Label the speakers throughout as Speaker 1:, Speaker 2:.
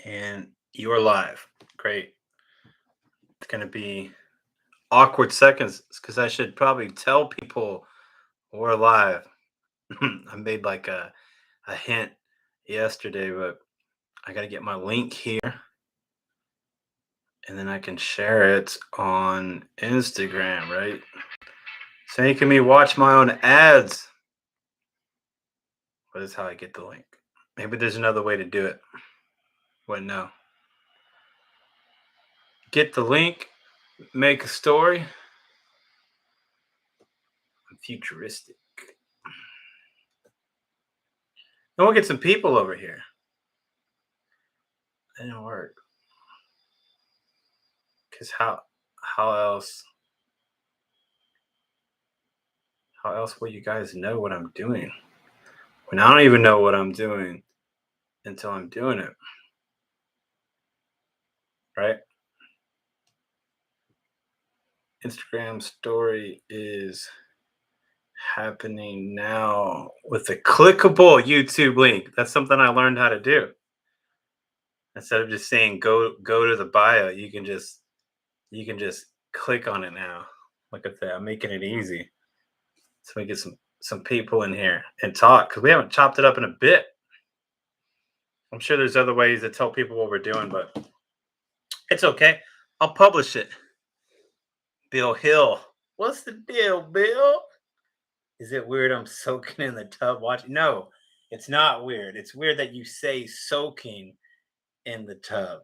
Speaker 1: And you're live. Great. It's going to be awkward seconds because I should probably tell people we're live. I made like a hint yesterday, but I got to get my link here and then I can share it on Instagram, right? So you can watch my own ads. What is how I get the link? Maybe there's another way to do it. What? No. Get the link, make a story. I'm futuristic. And we'll get some people over here. That didn't work. Because how else will you guys know what I'm doing when I don't even know what I'm doing until I'm doing it, right? Instagram story is happening now with a clickable YouTube link. That's something I learned how to do. Instead of just saying go to the bio, you can just click on it now. Look at that. I'm making it easy. So we get some people in here and talk because we haven't chopped it up in a bit. I'm sure there's other ways to tell people what we're doing, but it's okay. I'll publish it. Bill Hill. What's the deal, Bill? Is it weird I'm soaking in the tub watching? No, it's not weird. It's weird that you say soaking in the tub.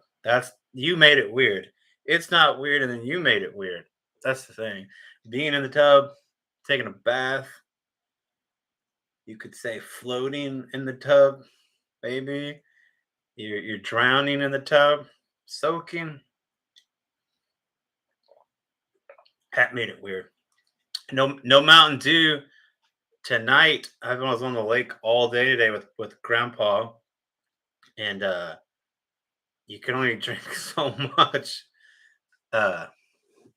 Speaker 1: You made it weird. It's not weird, and then you made it weird. That's the thing. Being in the tub, taking a bath. You could say floating in the tub, maybe. You're drowning in the tub, soaking. That made it weird. No Mountain Dew tonight. I was on the lake all day today with Grandpa, and you can only drink so much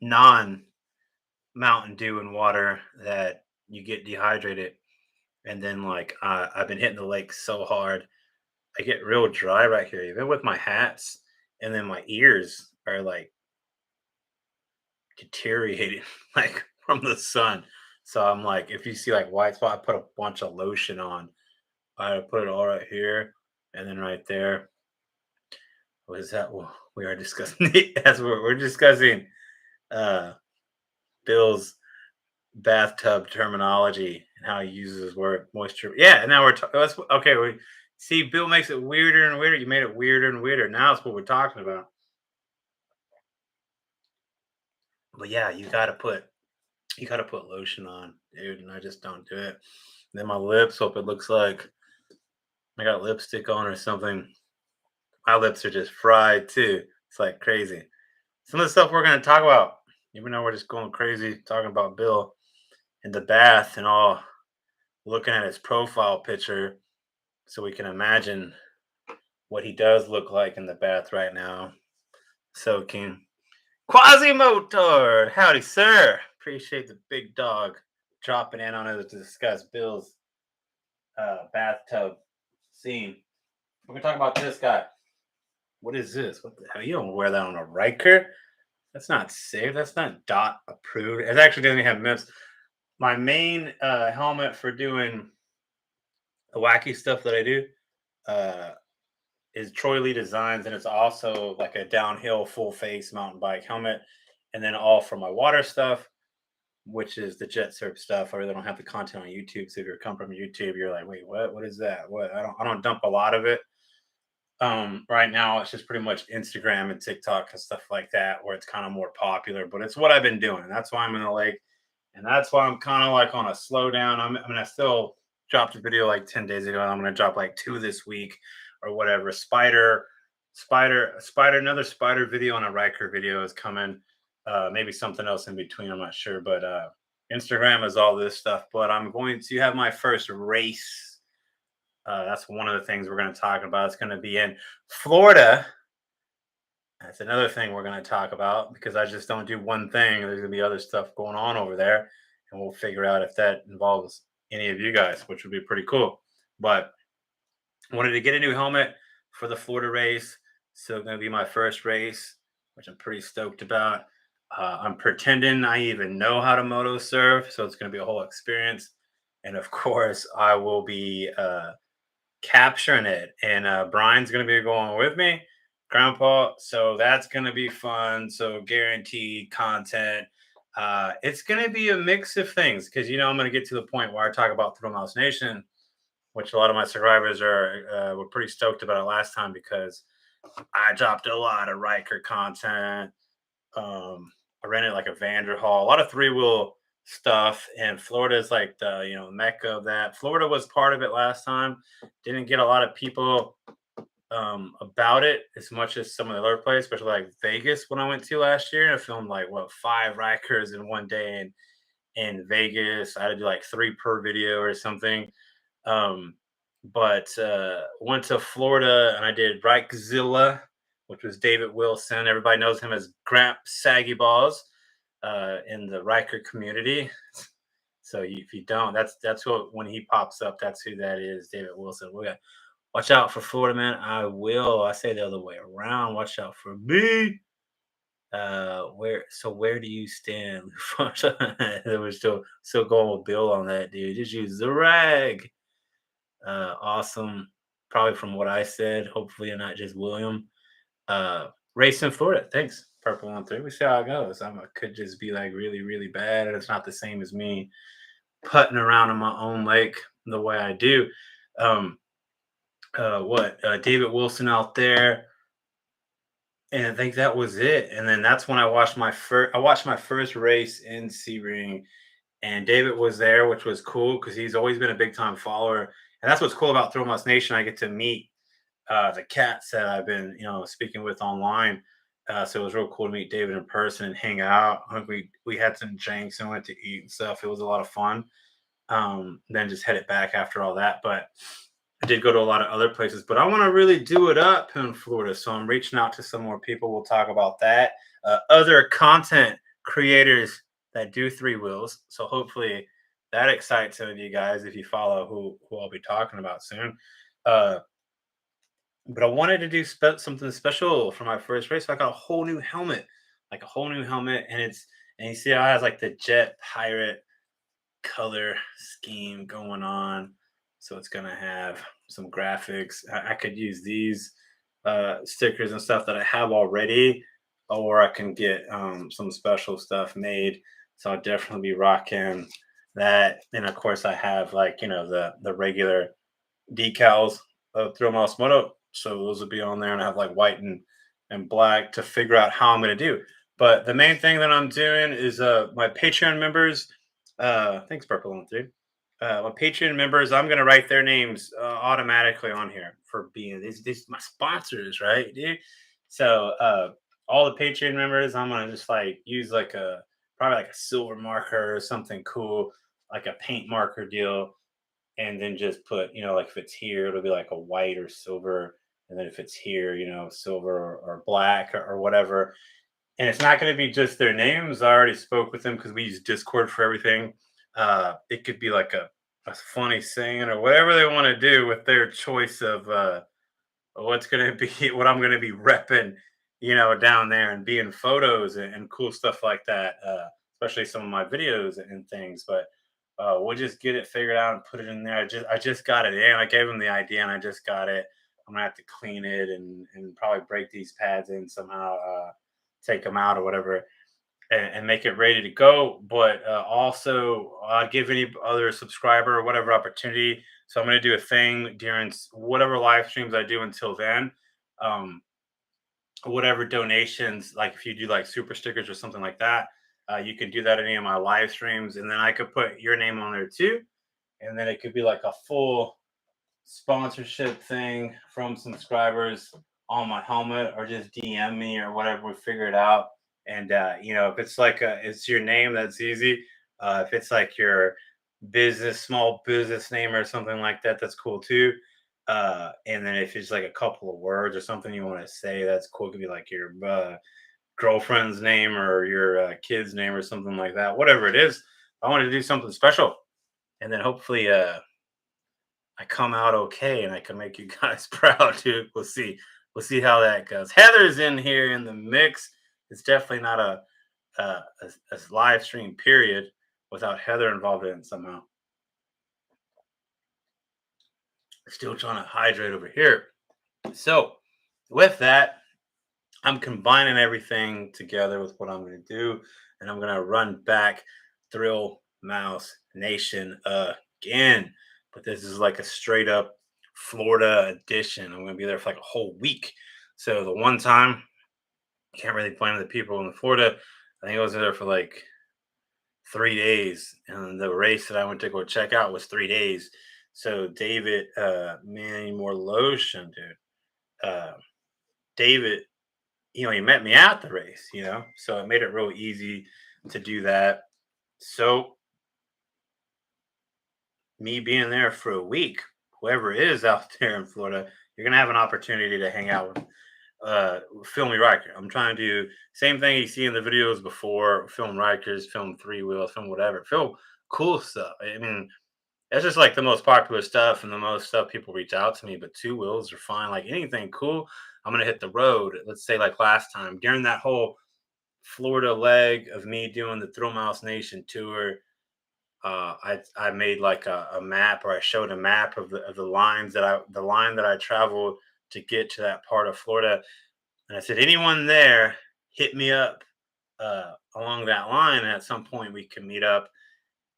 Speaker 1: non Mountain Dew and water that you get dehydrated. And then I've been hitting the lake so hard, I get real dry right here, even with my hats, and then my ears are like deteriorated like from the sun. So I'm like, if you see like white spot, I put a bunch of lotion on. I put it all right here and then right there. What is that? Well, we are discussing as we're discussing uh Bill's bathtub terminology and how he uses his word moisture. Yeah, and now okay. We see Bill makes it weirder and weirder. You made it weirder and weirder. Now it's what we're talking about. But yeah, you gotta put lotion on, dude, and I just don't do it. And then my lips, hope it looks like I got lipstick on or something. My lips are just fried too. It's like crazy. Some of the stuff we're gonna talk about, even though we're just going crazy talking about Bill in the bath and all, looking at his profile picture so we can imagine what he does look like in the bath right now. Soaking. Quasimotor! Howdy, sir. Appreciate the big dog dropping in on us to discuss Bill's bathtub scene. We're going to talk about this guy. What is this? What the hell? You don't wear that on a Ryker? That's not safe. That's not DOT approved. It actually doesn't have MIPS. My main helmet for doing the wacky stuff that I do is Troy Lee Designs, and it's also like a downhill full face mountain bike helmet. And then all for my water stuff, which is the jet surf stuff. I really don't have the content on YouTube. So if you're come from YouTube, you're like, wait, what? What is that? What? I don't dump a lot of it. Right now it's just pretty much Instagram and TikTok and stuff like that, where it's kind of more popular. But it's what I've been doing. That's why I'm in the lake, and that's why I'm kind of like on a slowdown. I still dropped a video like 10 days ago, and I'm gonna drop like 2 this week or whatever. Another spider video and a Ryker video is coming. Maybe something else in between. I'm not sure, but Instagram is all this stuff. But I'm going to have my first race. That's one of the things we're going to talk about. It's going to be in Florida. That's another thing we're going to talk about because I just don't do one thing. There's going to be other stuff going on over there, and we'll figure out if that involves any of you guys, which would be pretty cool. But I wanted to get a new helmet for the Florida race. So gonna be my first race, which I'm pretty stoked about. I'm pretending I even know how to moto surf, so it's gonna be a whole experience. And of course, I will be capturing it. And Brian's gonna be going with me, Grandpa. So that's gonna be fun. So guaranteed content. It's gonna be a mix of things because I'm gonna get to the point where I talk about Thrill Mouse Nation, which a lot of my subscribers are were pretty stoked about it last time because I dropped a lot of Ryker content. I rented like a Vanderhall, a lot of three wheel stuff, and Florida is like the mecca of that. Florida was part of it last time. Didn't get a lot of people about it as much as some of the other places, especially like Vegas when I went to last year. I filmed like what 5 Rikers in one day in Vegas. I had to do like 3 per video or something. Um, but went to Florida and I did Brikezilla, which was David Wilson. Everybody knows him as Gramp Saggy Balls in the Ryker community. So if you don't, that's what when he pops up, that's who that is, David Wilson. We got watch out for Florida, man. I will. I say the other way around. Watch out for me. Where do you stand? We're still going with Bill on that, dude. Just use the rag. Awesome. Probably from what I said. Hopefully, and not just William. Race in Florida. Thanks. Purple on three. We see how it goes. I could just be like really, really bad, and it's not the same as me putting around in my own lake the way I do. Um, what David Wilson out there, and I think that was it. And then that's when I watched my first. I watched my first race in Sebring, and David was there, which was cool because he's always been a big time follower. And that's what's cool about Thrill Mouse Nation. I get to meet the cats that I've been, speaking with online. So it was real cool to meet David in person and hang out. I think we had some drinks and went to eat and stuff. It was a lot of fun. Then just headed back after all that. But I did go to a lot of other places. But I want to really do it up in Florida. So I'm reaching out to some more people. We'll talk about that. Other content creators that do three wheels. So hopefully that excites some of you guys if you follow who I'll be talking about soon. Uh, but I wanted to do something special for my first race. So I got a whole new helmet, like a whole new helmet, and you see how it has like the jet pirate color scheme going on. So it's gonna have some graphics. I could use these stickers and stuff that I have already, or I can get some special stuff made. So I'll definitely be rocking that. And of course, I have like the regular decals of Thrill Mouse Moto. So those will be on there, and I have like white and black to figure out how I'm going to do. But the main thing that I'm doing is my Patreon members. Thanks, Purple on Three. My Patreon members, I'm gonna write their names automatically on here for being these my sponsors, right, dude? So all the Patreon members, I'm gonna just like use like a probably like a silver marker or something cool, like a paint marker deal, and then just put, like if it's here, it'll be like a white or silver, and then if it's here, silver or black or whatever. And it's not going to be just their names. I already spoke with them because we use Discord for everything. It could be like a funny saying or whatever they want to do with their choice of what's going to be what I'm going to be repping, down there and being photos and cool stuff like that. Especially some of my videos and things. But we'll just get it figured out and put it in there. I just got it in. I gave them the idea and I just got it. I'm gonna have to clean it and probably break these pads in somehow, take them out or whatever, and make it ready to go. But also, I'd give any other subscriber or whatever opportunity. So I'm going to do a thing during whatever live streams I do until then. Um, whatever donations, like if you do like super stickers or something like that, you can do that in any of my live streams, and then I could put your name on there too. And then it could be like a full sponsorship thing from subscribers on my helmet, or just DM me or whatever. We figure it out. And if it's like it's your name, that's easy. If it's like your small business name or something like that, that's cool too. And then if it's like a couple of words or something you want to say, that's cool. It could be like your girlfriend's name or your kid's name or something like that. Whatever it is, I want to do something special, and then hopefully I come out okay and I can make you guys proud, dude. We'll see. we'll see how that goes. Heather's in here in the mix. It's definitely not a live stream period without Heather involved in it somehow. Still trying to hydrate over here. So with that, I'm combining everything together with what I'm going to do, and I'm going to run back Thrill Mouse Nation again. But this is like a straight up Florida edition. I'm going to be there for like a whole week. So the one time, can't really blame the people in Florida. I think I was there for like 3 days, and the race that I went to go check out was 3 days. So David, man, you more lotion, dude. David, he met me at the race, so it made it real easy to do that. So me being there for a week, whoever is out there in Florida, you're gonna have an opportunity to hang out with film me Ryker. I'm trying to do same thing you see in the videos before, film Rikers, film three wheels, film whatever, film cool stuff. I mean, that's just like the most popular stuff and the most stuff people reach out to me, but two wheels are fine. Like anything cool, I'm gonna hit the road. Let's say like last time during that whole Florida leg of me doing the Thrill Mouse Nation tour, I made like a map, or I showed a map of the lines the line that I traveled to get to that part of Florida, and I said anyone there, hit me up along that line, and at some point we can meet up.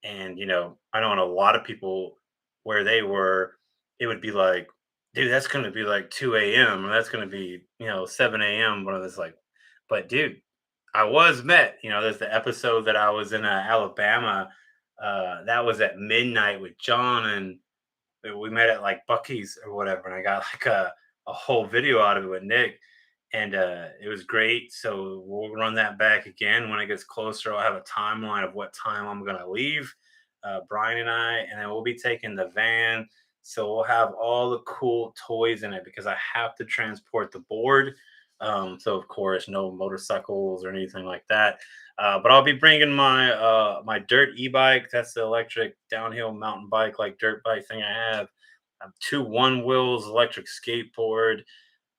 Speaker 1: And I know in a lot of people where they were, it would be like, dude, that's going to be like 2 a.m. or that's going to be 7 a.m. One of this like, but dude, I was met. There's the episode that I was in Alabama. That was at midnight with John, and we met at like Bucky's or whatever. And I got like a whole video out of it with Nick, and it was great. So we'll run that back again when it gets closer. I'll have a timeline of what time I'm gonna leave, Brian and I, and then we'll be taking the van. So we'll have all the cool toys in it because I have to transport the board. So of course, no motorcycles or anything like that. But I'll be bringing my dirt e-bike. That's the electric downhill mountain bike, like dirt bike thing I have. Two one wheels electric skateboard,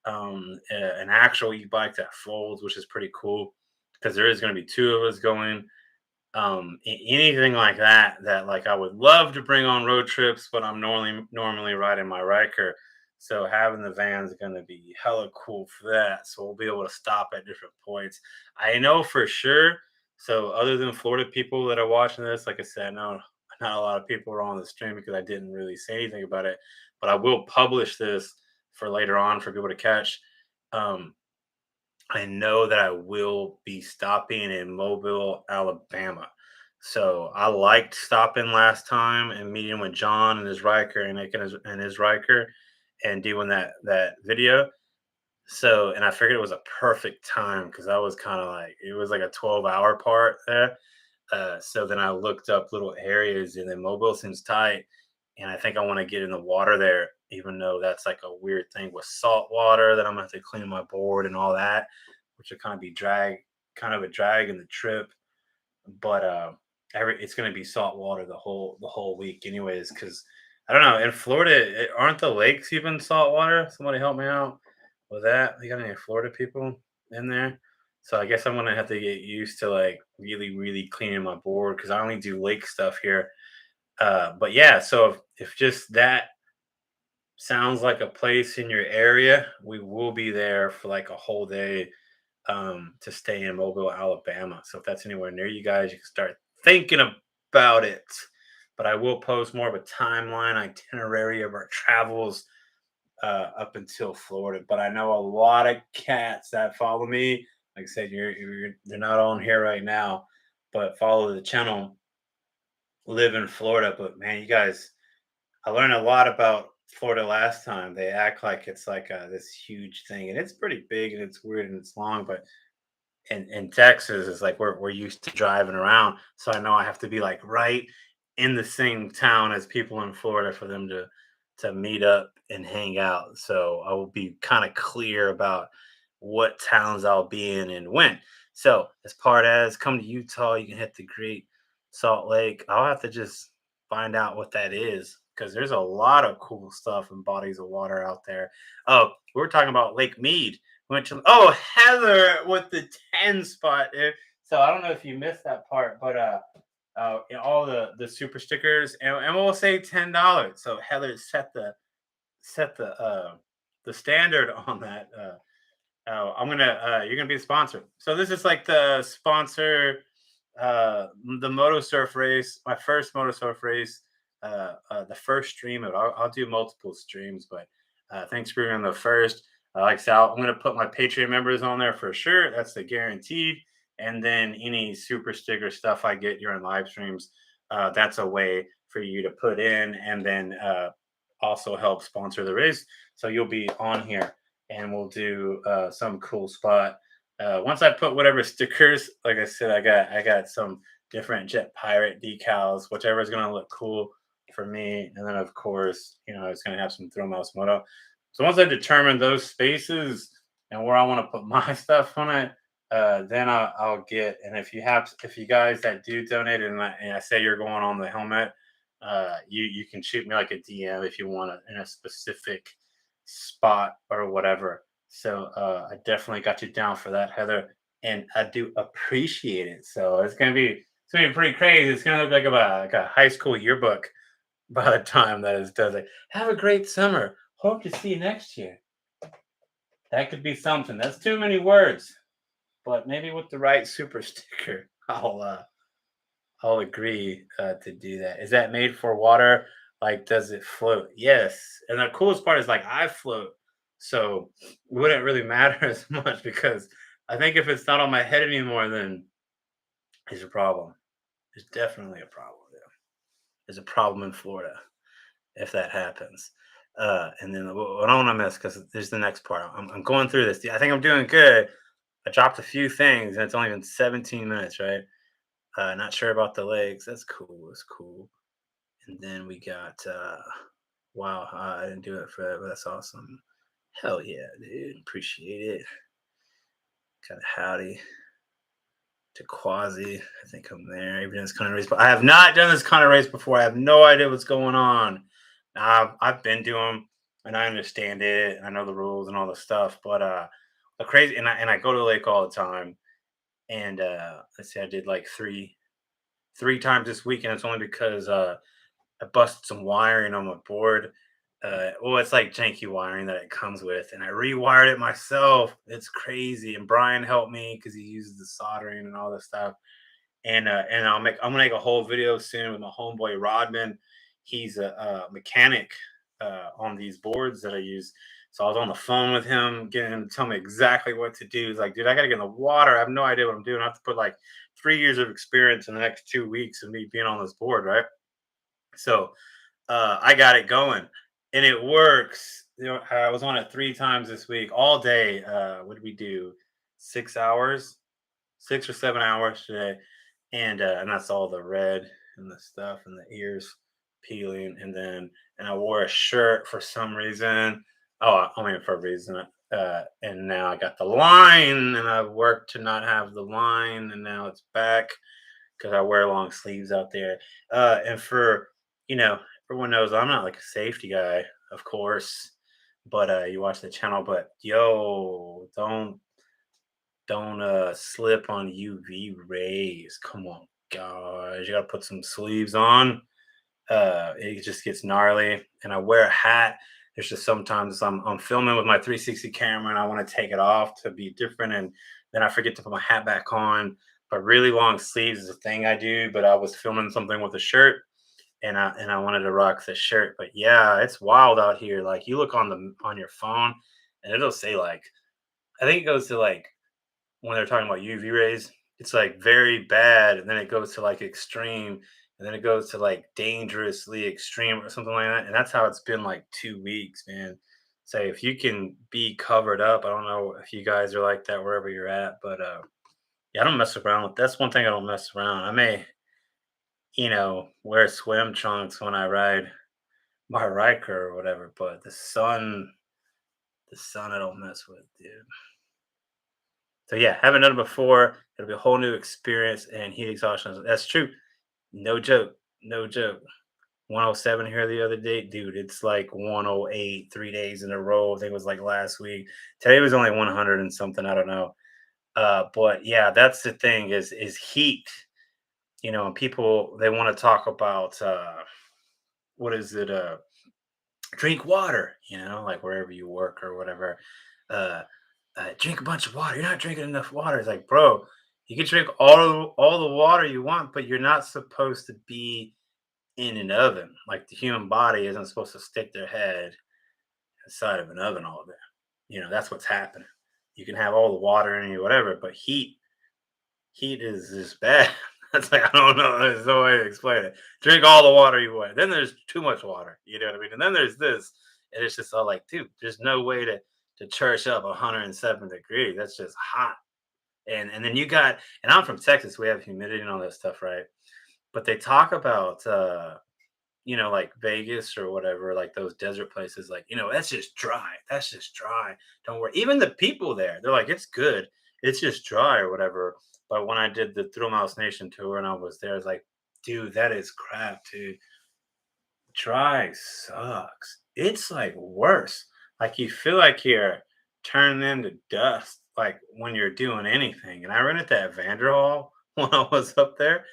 Speaker 1: an actual e-bike that folds, which is pretty cool because there is going to be two of us going. Anything like that like I would love to bring on road trips, but I'm normally riding my Ryker. So having the van's going to be hella cool for that. So we'll be able to stop at different points. I know for sure. So other than Florida people that are watching this, like I said, I know not a lot of people are on the stream because I didn't really say anything about it, but I will publish this for later on for people to catch. Um, I know that I will be stopping in Mobile, Alabama. So I liked stopping last time and meeting with John and his Ryker and Nick and his Ryker and doing that video. So, and I figured it was a perfect time because I was kind of like it was like a 12-hour part there. So then I looked up little areas, and then Mobile seems tight, and I think I want to get in the water there, even though that's like a weird thing with salt water that I'm gonna have to clean my board and all that, which will kind of a drag in the trip. But it's gonna be salt water the whole week, anyways. Because I don't know, in Florida, aren't the lakes even salt water? Somebody help me out with that. You got any Florida people in there? So I guess I'm gonna have to get used to like really, really cleaning my board because I only do lake stuff here. But yeah, so if just that sounds like a place in your area, we will be there for like a whole day to stay in Mobile, Alabama. So if that's anywhere near you guys, you can start thinking about it. But I will post more of a timeline itinerary of our travels up until Florida. But I know a lot of cats that follow me. Like I said, they're not on here right now, but follow the channel, live in Florida. But man, you guys, I learned a lot about Florida last time. They act like it's like this huge thing, and it's pretty big and it's weird and it's long. But in Texas, it's like we're used to driving around, so I know I have to be like right in the same town as people in Florida for them to meet up and hang out. So I will be kind of clear about what towns I'll be in and when. So as part as come to Utah, you can hit the Great Salt Lake. I'll have to just find out what that is because there's a lot of cool stuff and bodies of water out there. Oh, we were talking about Lake Mead. We went to Heather with the 10 spot. So I don't know if you missed that part, but all the super stickers, and we'll say $10. So Heather set the standard on that. You're gonna be the sponsor. So this is like the sponsor, the Moto Surf race, my first Moto Surf race, the first stream of. I'll do multiple streams, but thanks for being the first. Like I said, I'm gonna put my Patreon members on there for sure. That's the guaranteed. And then any super sticker stuff I get during live streams, that's a way for you to put in, and then also help sponsor the race. So you'll be on here and we'll do some cool spot. Once I put whatever stickers, like I said, I got some different Jet Pirate decals, whichever is gonna look cool for me. And then of course, it's gonna have some Thrill Mouse Moto. So once I determine those spaces and where I want to put my stuff on it, then I'll get. And if you guys that do donate, and I say you're going on the helmet, you can shoot me like a DM if you want it in a specific spot or whatever. So I definitely got you down for that, Heather, and I do appreciate it. So it's gonna be pretty crazy. It's gonna look like a high school yearbook by the time that is done. Like, have a great summer. Hope to see you next year. That could be something. That's too many words, but maybe with the right super sticker, I'll agree to do that. Is that made for water? Like, does it float? Yes. And the coolest part is like I float, so it wouldn't really matter as much because I think if it's not on my head anymore, then there's a problem. There's definitely a problem. Yeah. There's a problem in Florida if that happens. And then what I don't want to miss because there's the next part. I'm going through this. I think I'm doing good. I dropped a few things and it's only been 17 minutes, right? Not sure about the legs. That's cool. That's cool. And then we got wow, I didn't do it for that, but that's awesome. Hell yeah, dude. Appreciate it. Got a howdy to Quasi. I think I'm there. Even this kind of race, but I have not done this kind of race before. I have no idea what's going on. I've been to them and I understand it. I know the rules and all the stuff, but the crazy and I go to the lake all the time. And let's see, I did like three times this week, and it's only because I busted some wiring on my board. Well, it's like janky wiring that it comes with, and I rewired it myself. It's crazy. And Brian helped me because he uses the soldering and all this stuff. And I'm gonna make a whole video soon with my homeboy Rodman. He's a mechanic on these boards that I use. So I was on the phone with him, getting him to tell me exactly what to do. He's like, dude, I gotta get in the water. I have no idea what I'm doing. I have to put like 3 years of experience in the next 2 weeks of me being on this board, right? So I got it going, and it works. I was on it 3 times this week, all day. What did we do? 6 hours, 6 or 7 hours today, and that's all the red and the stuff and the ears peeling, and I wore a shirt for some reason. Oh, I mean for a reason. And now I got the line, and I've worked to not have the line, and now it's back because I wear long sleeves out there. And everyone knows I'm not like a safety guy, of course, but you watch the channel. But yo, don't slip on UV rays. Come on, guys, you gotta put some sleeves on. It just gets gnarly, and I wear a hat. There's just sometimes I'm filming with my 360 camera and I want to take it off to be different, and then I forget to put my hat back on. But really long sleeves is a thing I do. But I was filming something with a shirt, and I wanted to rock the shirt. But yeah, it's wild out here. Like you look on your phone, and it'll say like I think it goes to like when they're talking about UV rays, it's like very bad, and then it goes to like extreme, and then it goes to like dangerously extreme or something like that. And that's how it's been like 2 weeks, man. So if you can be covered up, I don't know if you guys are like that wherever you're at, but yeah, I don't mess around with. That's one thing I don't mess around. I may, wear swim trunks when I ride my Ryker or whatever, but the sun I don't mess with, dude. So yeah, haven't done it before. It'll be a whole new experience and heat exhaustion. That's true. No joke. No joke. 107 here the other day. Dude, it's like 108 3 days in a row. I think it was like last week. Today was only 100 and something. I don't know. But yeah, that's the thing is heat. And people they want to talk about what is it? Drink water. Like wherever you work or whatever. Uh, Drink a bunch of water. You're not drinking enough water. It's like, bro, you can drink all the water you want, but you're not supposed to be in an oven. Like the human body isn't supposed to stick their head inside of an oven all day. That's what's happening. You can have all the water in you, whatever, but heat is just bad. That's like I don't know. There's no way to explain it. Drink all the water you want. Then there's too much water. You know what I mean? And then there's this, and it's just all like, dude, there's no way to church up 107 degrees. That's just hot. And then you got, and I'm from Texas. We have humidity and all that stuff, right? But they talk about like Vegas or whatever, like those desert places, like, that's just dry. That's just dry. Don't worry. Even the people there, they're like, it's good. It's just dry or whatever. But when I did the Thrill Mouse Nation tour and I was there, it's like, dude, that is crap, dude. Dry sucks. It's like worse. Like you feel like you're turning into dust, like when you're doing anything. And I rented that Vanderhall when I was up there.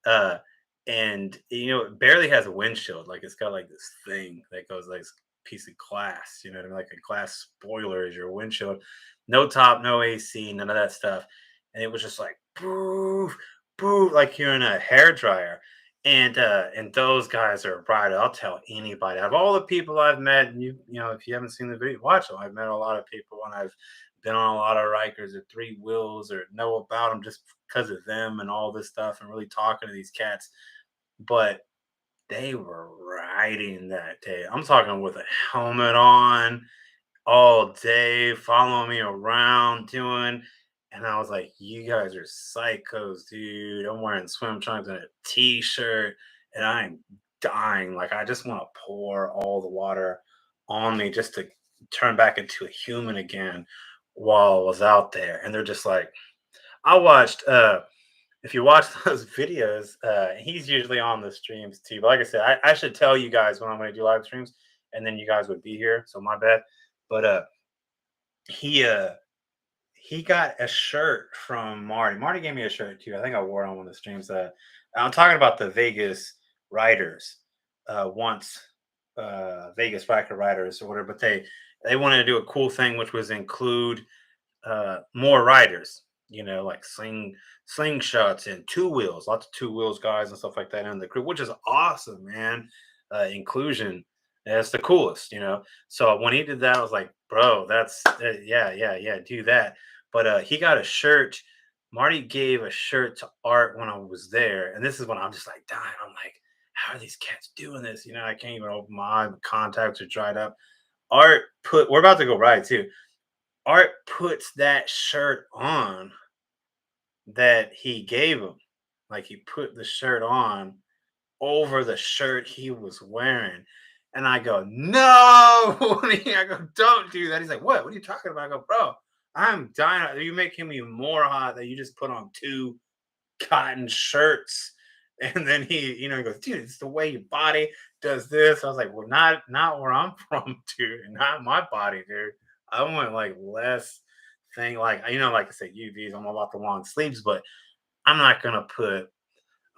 Speaker 1: Uh, and it barely has a windshield. Like it's got like this thing that goes like this piece of glass, you know what I mean? Like a glass spoiler is your windshield. No top, no AC, none of that stuff. And it was just like boo, boo, like you're in a hair dryer. And those guys are bright. I'll tell anybody. Out of all the people I've met, and if you haven't seen the video, watch them. I've met a lot of people, and I've been on a lot of Rikers or three wheels, or know about them just because of them and all this stuff, and really talking to these cats. But they were riding that day. I'm talking with a helmet on, all day, following me around, doing. And I was like, you guys are psychos, dude. I'm wearing swim trunks and a t-shirt, and I'm dying. Like, I just want to pour all the water on me just to turn back into a human again while I was out there. And they're just like, I watched if you watch those videos, he's usually on the streams too. But like I said, I should tell you guys when I'm going to do live streams, and then you guys would be here. So my bad. But he uh he got a shirt from Marty. Marty gave me a shirt too. I think I wore it on one of the streams. I'm talking about the Vegas Riders. Once Vegas Ryker Riders or whatever, but they wanted to do a cool thing, which was include more riders. Like slingshots and two wheels, lots of two wheels guys and stuff like that in the crew, which is awesome, man. Inclusion, that's the coolest. So when he did that, I was like, bro, that's yeah, yeah, yeah, do that. But he got a shirt. Marty gave a shirt to Art when I was there, and this is when I'm just like dying. I'm like, how are these cats doing this? I can't even open my eye. My contacts are dried up. Art put. We're about to go ride too. Art puts that shirt on that he gave him. Like he put the shirt on over the shirt he was wearing. And I go, no. I go, don't do that. He's like, what? What are you talking about? I go, bro, I'm dying. Are you making me more hot that you just put on two cotton shirts? And then he goes, dude, it's the way your body does this. I was like, well, not where I'm from, dude. Not my body, dude. I want like less thing, like like I said, UVs. I'm all about the long sleeves, but I'm not gonna put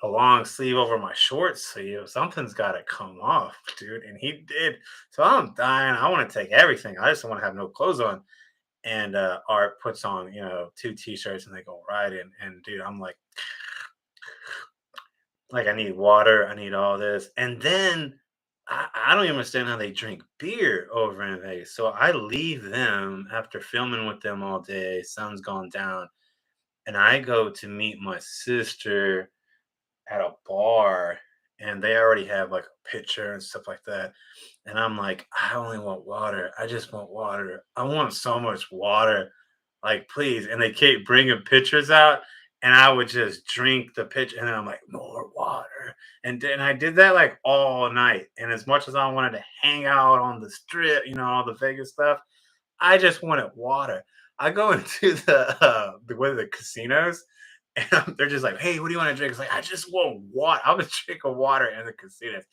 Speaker 1: a long sleeve over my short sleeve. Something's got to come off, dude. And he did. So I'm dying. I want to take everything. I just want to have no clothes on. And Art puts on, two t-shirts and they go right in. And dude, I'm like I need water. I need all this. And then I don't even understand how they drink beer over in Vegas. So I leave them after filming with them all day. Sun's gone down. And I go to meet my sister at a bar, and they already have like a pitcher and stuff like that. And I'm like, I only want water. I just want water. I want so much water. Like, please. And they keep bringing pitchers out, and I would just drink the pitch. And then I'm like, more water. And then I did that like all night. And as much as I wanted to hang out on the strip, all the Vegas stuff, I just wanted water. I go into the casinos, and they're just like, "Hey, what do you want to drink?" It's like, "I just want water." I was drinking water in the casinos,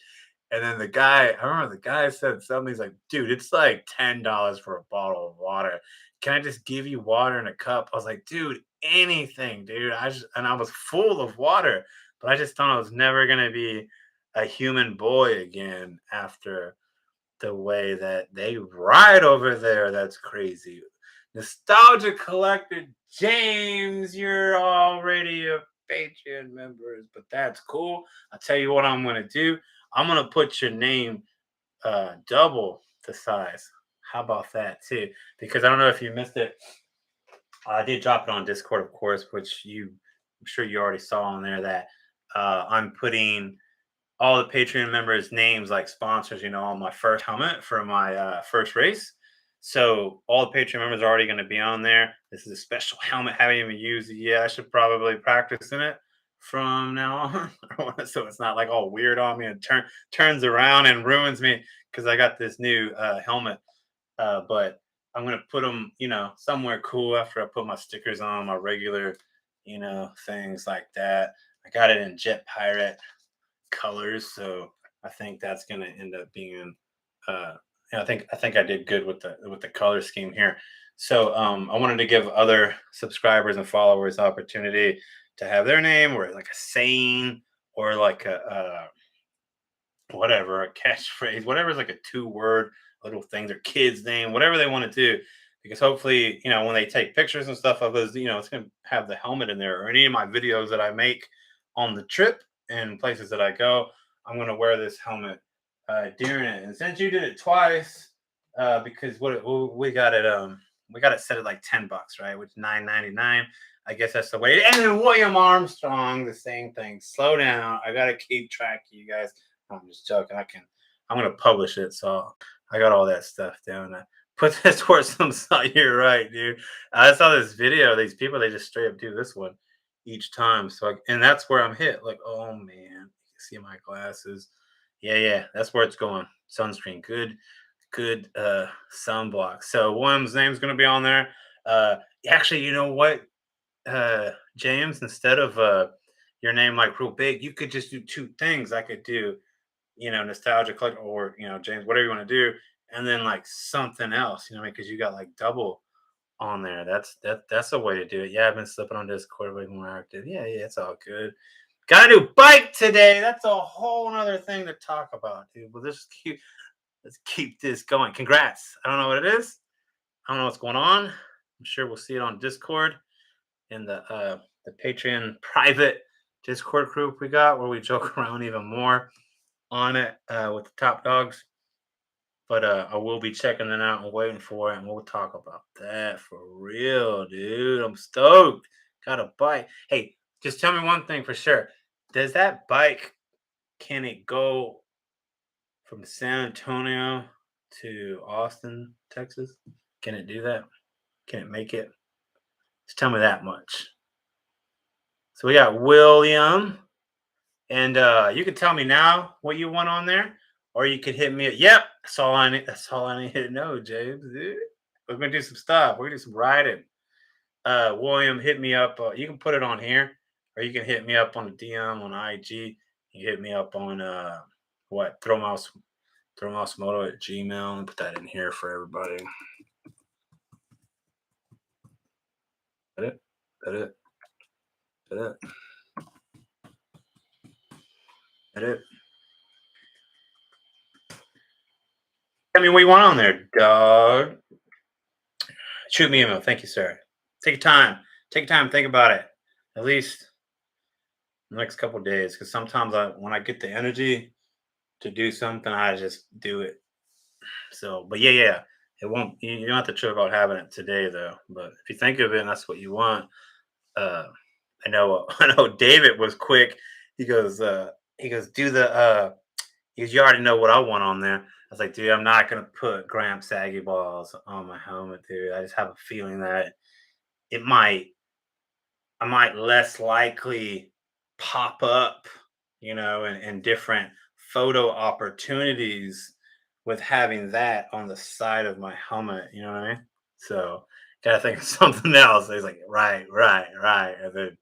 Speaker 1: And then the guy, I remember the guy said something. He's like, "Dude, it's like $10 for a bottle of water. Can I just give you water in a cup?" I was like, "Dude, anything, dude." And I was full of water, but I just thought I was never gonna be a human boy again after the way that they ride over there. That's crazy. Nostalgia collector James, you're already a Patreon members, but that's cool. I'll tell you what I'm gonna do. I'm gonna put your name double the size. How about that too? Because I don't know if you missed it. I did drop it on Discord, of course, which I'm sure you already saw on there that I'm putting all the Patreon members' names like sponsors, on my first helmet for my first race. So all the Patreon members are already going to be on there. This is a special helmet. Haven't even used it yet. I should probably practice in it from now on, so it's not like all weird on me and turns around and ruins me because I got this new helmet. But I'm gonna put them, somewhere cool after I put my stickers on my regular, things like that. I got it in Jet Pirate colors, so I think that's going to end up being uh I think I did good with the color scheme here. So I wanted to give other subscribers and followers the opportunity to have their name or like a saying or like a whatever, a catchphrase, whatever's like a two-word little thing, their kid's name, whatever they want to do. Because hopefully, when they take pictures and stuff of those, it's gonna have the helmet in there or any of my videos that I make on the trip and places that I go, I'm gonna wear this helmet during it. And since you did it twice, because we got it set at like $10, right? Which $9.99. I guess that's the way. And then William Armstrong, the same thing. Slow down. I gotta keep track of you guys. I'm just joking. I'm gonna publish it, so I got all that stuff down. I put this towards some side. You're right, dude. I saw this video. These people, they just straight up do this one each time. And that's where I'm hit. Like, oh man, you can see my glasses. Yeah, yeah, that's where it's going. Sunscreen, good sunblock. So William's name's gonna be on there. Actually, you know what, James, instead of your name like real big, you could just do two things. I could do nostalgia collector or James, whatever you want to do, and then like something else, because you got like double on there. That's a way to do it. Yeah, I've been slipping on Discord way more active. Yeah, yeah, it's all good. Gotta do bike today. That's a whole nother thing to talk about, dude. Well, let's keep this going. Congrats. I don't know what it is. I don't know what's going on. I'm sure we'll see it on Discord in the Patreon private Discord group we got where we joke around even more on it with the top dogs. But I will be checking it out and waiting for it, and we'll talk about that for real, dude. I'm stoked. Got a bike. Hey, just tell me one thing for sure. Does that bike, can it go from San Antonio to Austin, Texas? Can it do that? Can it make it? Just tell me that much. So we got William. And you can tell me now what you want on there, or you could hit me. Yep, that's all I need. That's all I need to know, James. Dude. We're gonna do some stuff. We're gonna do some riding. William, hit me up. You can put it on here, or you can hit me up on the DM on IG. You hit me up on what Throwmouse Moto at Gmail, and put that in here for everybody. That it? That it? That it? That it? I mean, what you want on there, dog? Shoot me an email. Thank you, sir. Take your time. Take your time. Think about it. At least the next couple days, because sometimes when I get the energy to do something, I just do it. So, but yeah, yeah, it won't. You don't have to trip about having it today, though. But if you think of it, and that's what you want. Uh, I know. I know. David was quick. He goes. Do the. Because you already know what I want on there. I was like, dude, I'm not gonna put Graham Saggy balls on my helmet, dude. I just have a feeling that it might I might less likely pop up, in different photo opportunities with having that on the side of my helmet. You know what I mean? So gotta think of something else. He's like, right, right, right, and then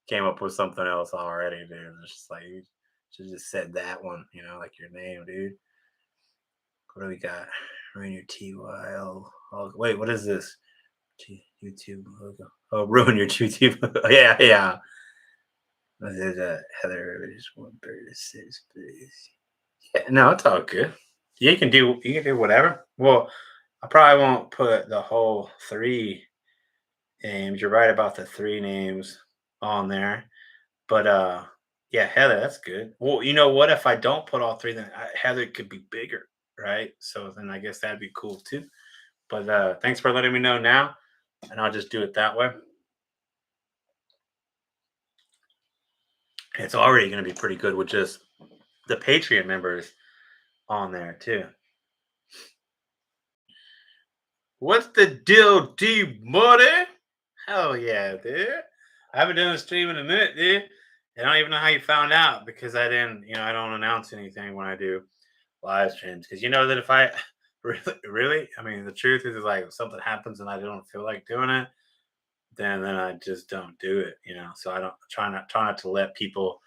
Speaker 1: came up with something else already, dude. It's just like Should just said that one, like your name, dude. What do we got? Ruin your TYL. Oh, wait, what is this? YouTube logo. Oh, ruin your YouTube logo. Yeah, yeah. What is that? Heather is 136, please. Yeah, no, it's all good. You can do whatever. Well, I probably won't put the whole three names. You're right about the three names on there. But yeah, Heather, that's good. Well, you know what? If I don't put all three, then Heather could be bigger, right? So then I guess that'd be cool too. But thanks for letting me know now, and I'll just do it that way. It's already going to be pretty good with just the Patreon members on there too. What's the deal, D Money? Hell yeah, dude. I haven't done a stream in a minute, dude. I don't even know how you found out because I didn't, I don't announce anything when I do live streams. Because you know that if I really, I mean, the truth is like if something happens and I don't feel like doing it, then I just don't do it. So I don't try not to let people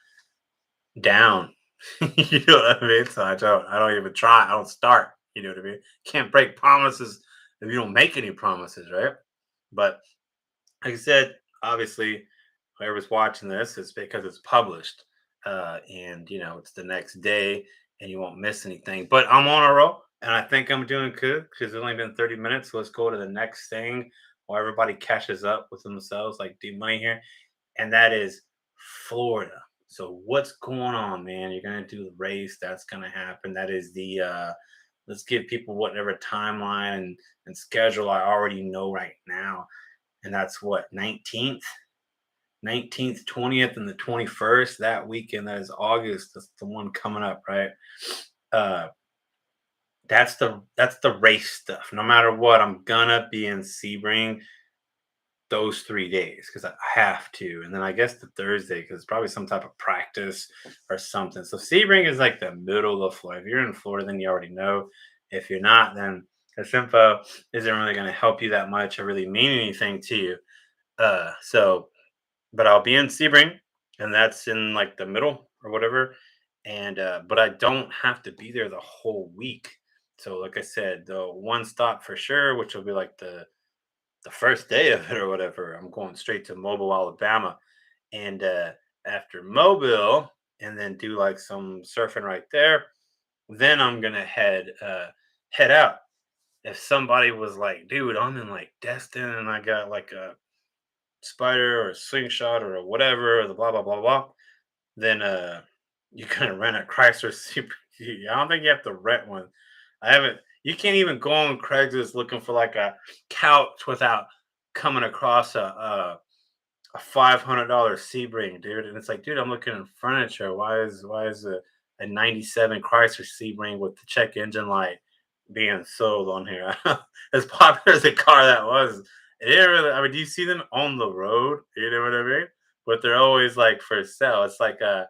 Speaker 1: down. You know what I mean? So I don't even try. I don't start. You know what I mean? Can't break promises if you don't make any promises, right? But like I said, obviously, whoever's watching this is because it's published, and it's the next day, and you won't miss anything. But I'm on a roll, and I think I'm doing good because it's only been 30 minutes. So let's go to the next thing, while everybody catches up with themselves, like D Money here, and that is Florida. So what's going on, man? You're gonna do the race. That's gonna happen. That is the let's give people whatever timeline and schedule I already know right now. And that's what 19th, 20th, and the 21st. That weekend, that is August. That's the one coming up, right? Uh that's the race stuff. No matter what, I'm gonna be in Sebring those 3 days because I have to. And then I guess the Thursday because it's probably some type of practice or something. So Sebring is like the middle of Florida. If you're in Florida, then you already know. If you're not, then this info isn't really going to help you that much or really mean anything to you. So but I'll be in Sebring, and that's in like the middle or whatever. And but I don't have to be there the whole week. So like I said, the one stop for sure, which will be like the first day of it or whatever. I'm going straight to Mobile, Alabama, and after Mobile, and then do like some surfing right there. Then I'm gonna head out. If somebody was like, "Dude, I'm in like Destin, and I got like a spider or a slingshot or a whatever, or the blah blah blah blah," then you can rent a Chrysler Super. I don't think you have to rent one. I haven't. You can't even go on Craigslist looking for like a couch without coming across a $500 Sebring, dude. And it's like, dude, I'm looking at furniture. Why is a '97 Chrysler Sebring with the check engine light being sold on here? As popular as the car that was, it didn't really. I mean, do you see them on the road? You know what I mean? But they're always like for sale. It's like a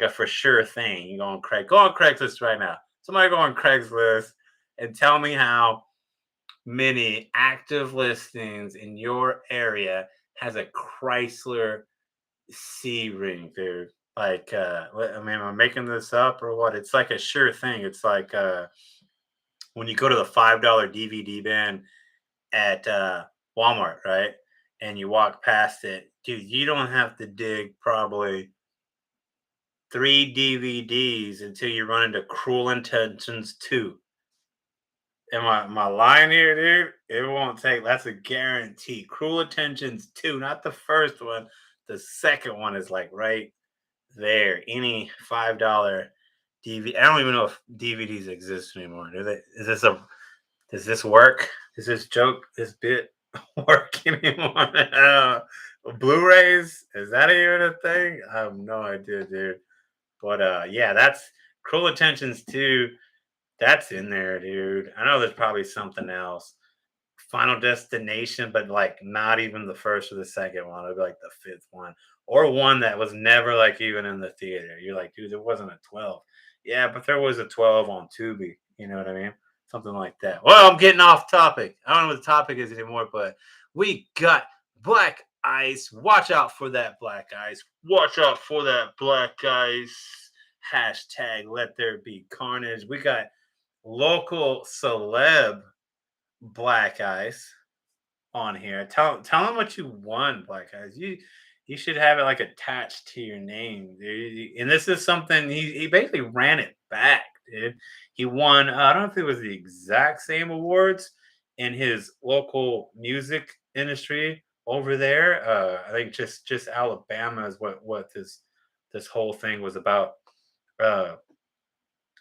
Speaker 1: for sure thing. You go on Craigslist right now. Somebody go on Craigslist and tell me how many active listings in your area has a Chrysler C ring, dude. Like, I mean, am I making this up or what? It's like a sure thing. It's like when you go to the $5 DVD bin at Walmart, right? And you walk past it, dude, you don't have to dig probably three DVDs until you run into Cruel Intentions 2. Am I lying here, dude? It won't take. That's a guarantee. Cruel Intentions 2, not the first one. The second one is like right there. Any $5 DVD. I don't even know if DVDs exist anymore. Do they? Does this work? Does this joke, this bit work anymore? Blu-rays? Is that even a thing? I have no idea, dude. But yeah, that's Cruel Intentions 2. That's in there, dude. I know there's probably something else. Final Destination, but like not even the first or the second one. It'd be like the fifth one. Or one that was never like even in the theater. You're like, dude, there wasn't a 12. Yeah, but there was a 12 on Tubi. You know what I mean? Something like that. Well, I'm getting off topic. I don't know what the topic is anymore, but we got black ice. Watch out for that black ice. Watch out for that black ice. hashtag let there be carnage. We got local celeb Black Ice on here. Tell them what you won, Black Eyes. You should have it like attached to your name, dude. And this is something he basically ran it back, dude. He won. I don't know if it was the exact same awards in his local music industry over there. I think just Alabama is what this whole thing was about. Uh,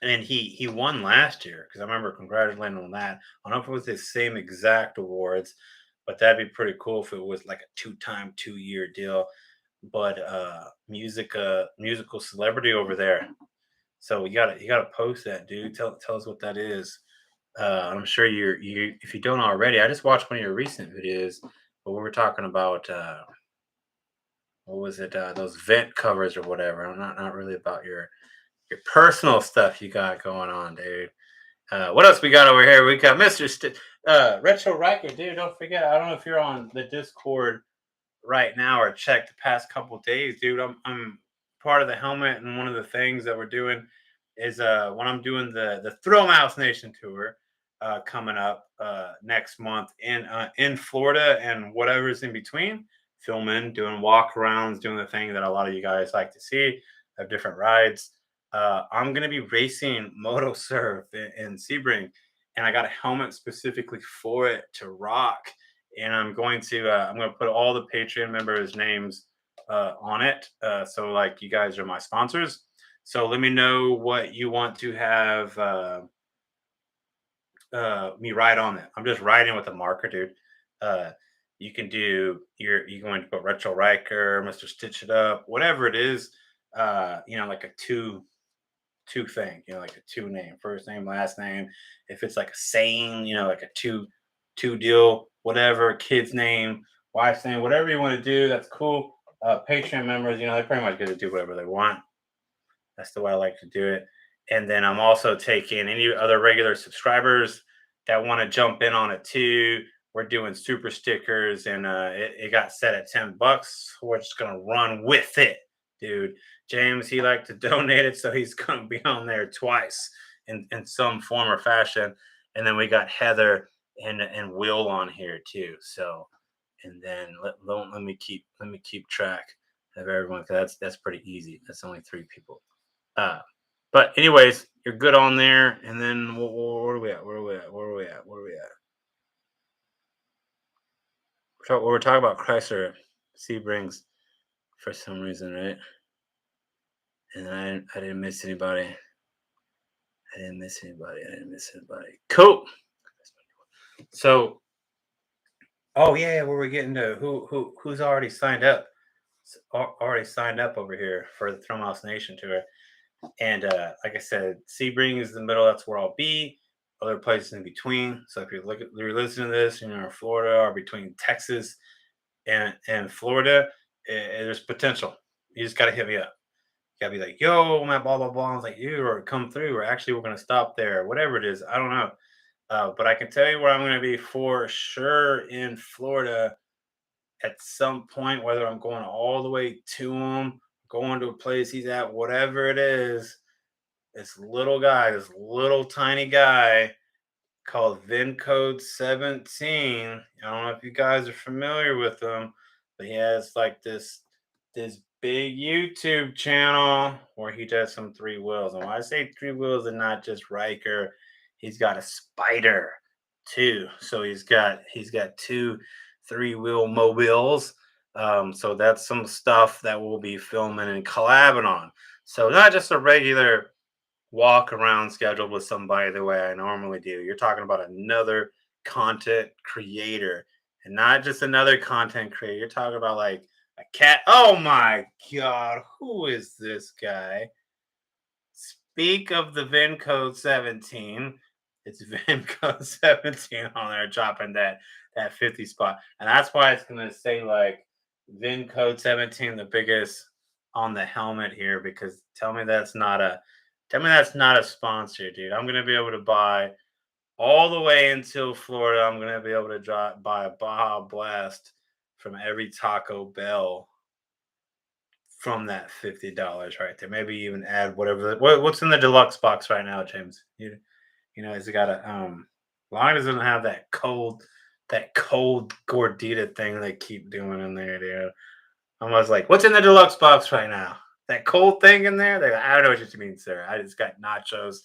Speaker 1: and he won last year because I remember congratulating him on that. I don't know if it was the same exact awards, but that'd be pretty cool if it was like a two-time, 2-year deal. But musical celebrity over there. So you gotta post that, dude. Tell us what that is. I'm sure you if you don't already. I just watched one of your recent videos, but we were talking about what was it? Those vent covers or whatever. I'm not really about your personal stuff you got going on, dude. What else we got over here? We got Retro Riker, dude. Don't forget. I don't know if you're on the Discord right now or checked the past couple days, dude. I'm part of the helmet, and one of the things that we're doing is when I'm doing the Throw Mouse Nation tour coming up next month in Florida and whatever's in between, filming, doing walkarounds, doing the thing that a lot of you guys like to see, have different rides. I'm gonna be racing Moto Surf in Sebring, and I got a helmet specifically for it to rock. And I'm going to put all the Patreon members' names on it. So like you guys are my sponsors. So let me know what you want to have me write on it. I'm just writing with a marker, dude. Uh, you can do you're going to put Retro Riker, Mr. Stitch It Up, whatever it is. Like a two thing, like a two name, first name, last name. If it's like a saying, like a two deal, whatever, kid's name, wife's name, whatever you want to do, that's cool. Patreon members, they pretty much get to do whatever they want. That's the way I like to do it. And then I'm also taking any other regular subscribers that want to jump in on it too. We're doing super stickers, and it got set at $10. We're just gonna run with it, dude. James, he liked to donate it, so he's gonna be on there twice in some form or fashion. And then we got Heather and Will on here too. So, and then let me keep track of everyone, because that's pretty easy. That's only 3 people. Uh, but anyways, you're good on there. And then where are we at? Where are we at? Where are we at? Where are we at? We're talking about Chrysler Seabrings for some reason, right? And I didn't miss anybody. I didn't miss anybody. Cool. So, oh yeah, where we're getting to who's already signed up. Already signed up over here for the Thromhouse Nation tour. And like I said, Sebring is the middle. That's where I'll be. Other places in between. So if you're listening to this, and you're in Florida or between Texas and Florida, there's potential. You just gotta hit me up. You gotta be like, yo, man, blah blah blah. I was like, you or come through, or actually we're gonna stop there, whatever it is. I don't know. But I can tell you where I'm gonna be for sure in Florida at some point, whether I'm going all the way to him, going to a place he's at, whatever it is. This little tiny guy called VIN Code 17. I don't know if you guys are familiar with him, but he has like this big YouTube channel where he does some 3 wheels. And when I say 3 wheels and not just Riker, he's got a spider too. So he's got 2 3-wheel mobiles. So that's some stuff that we'll be filming and collabing on. So not just a regular walk around scheduled with somebody the way I normally do. You're talking about another content creator, and not just another content creator. You're talking about like a cat. Oh my God, who is this guy? Speak of the VIN code 17. It's VIN code 17 on there, dropping that 50 spot. And that's why it's gonna say like VIN code 17, the biggest on the helmet here, because tell me that's not a sponsor, dude. I'm gonna be able to buy all the way until Florida. I'm gonna be able to buy a Baja Blast from every Taco Bell from that $50 right there. Maybe even add whatever what's in the deluxe box right now, James. Has it got a long as it doesn't have that cold gordita thing they keep doing in there, dude. I was like, what's in the deluxe box right now? That cold thing in there? They're like, I don't know what you mean, sir. I just got nachos.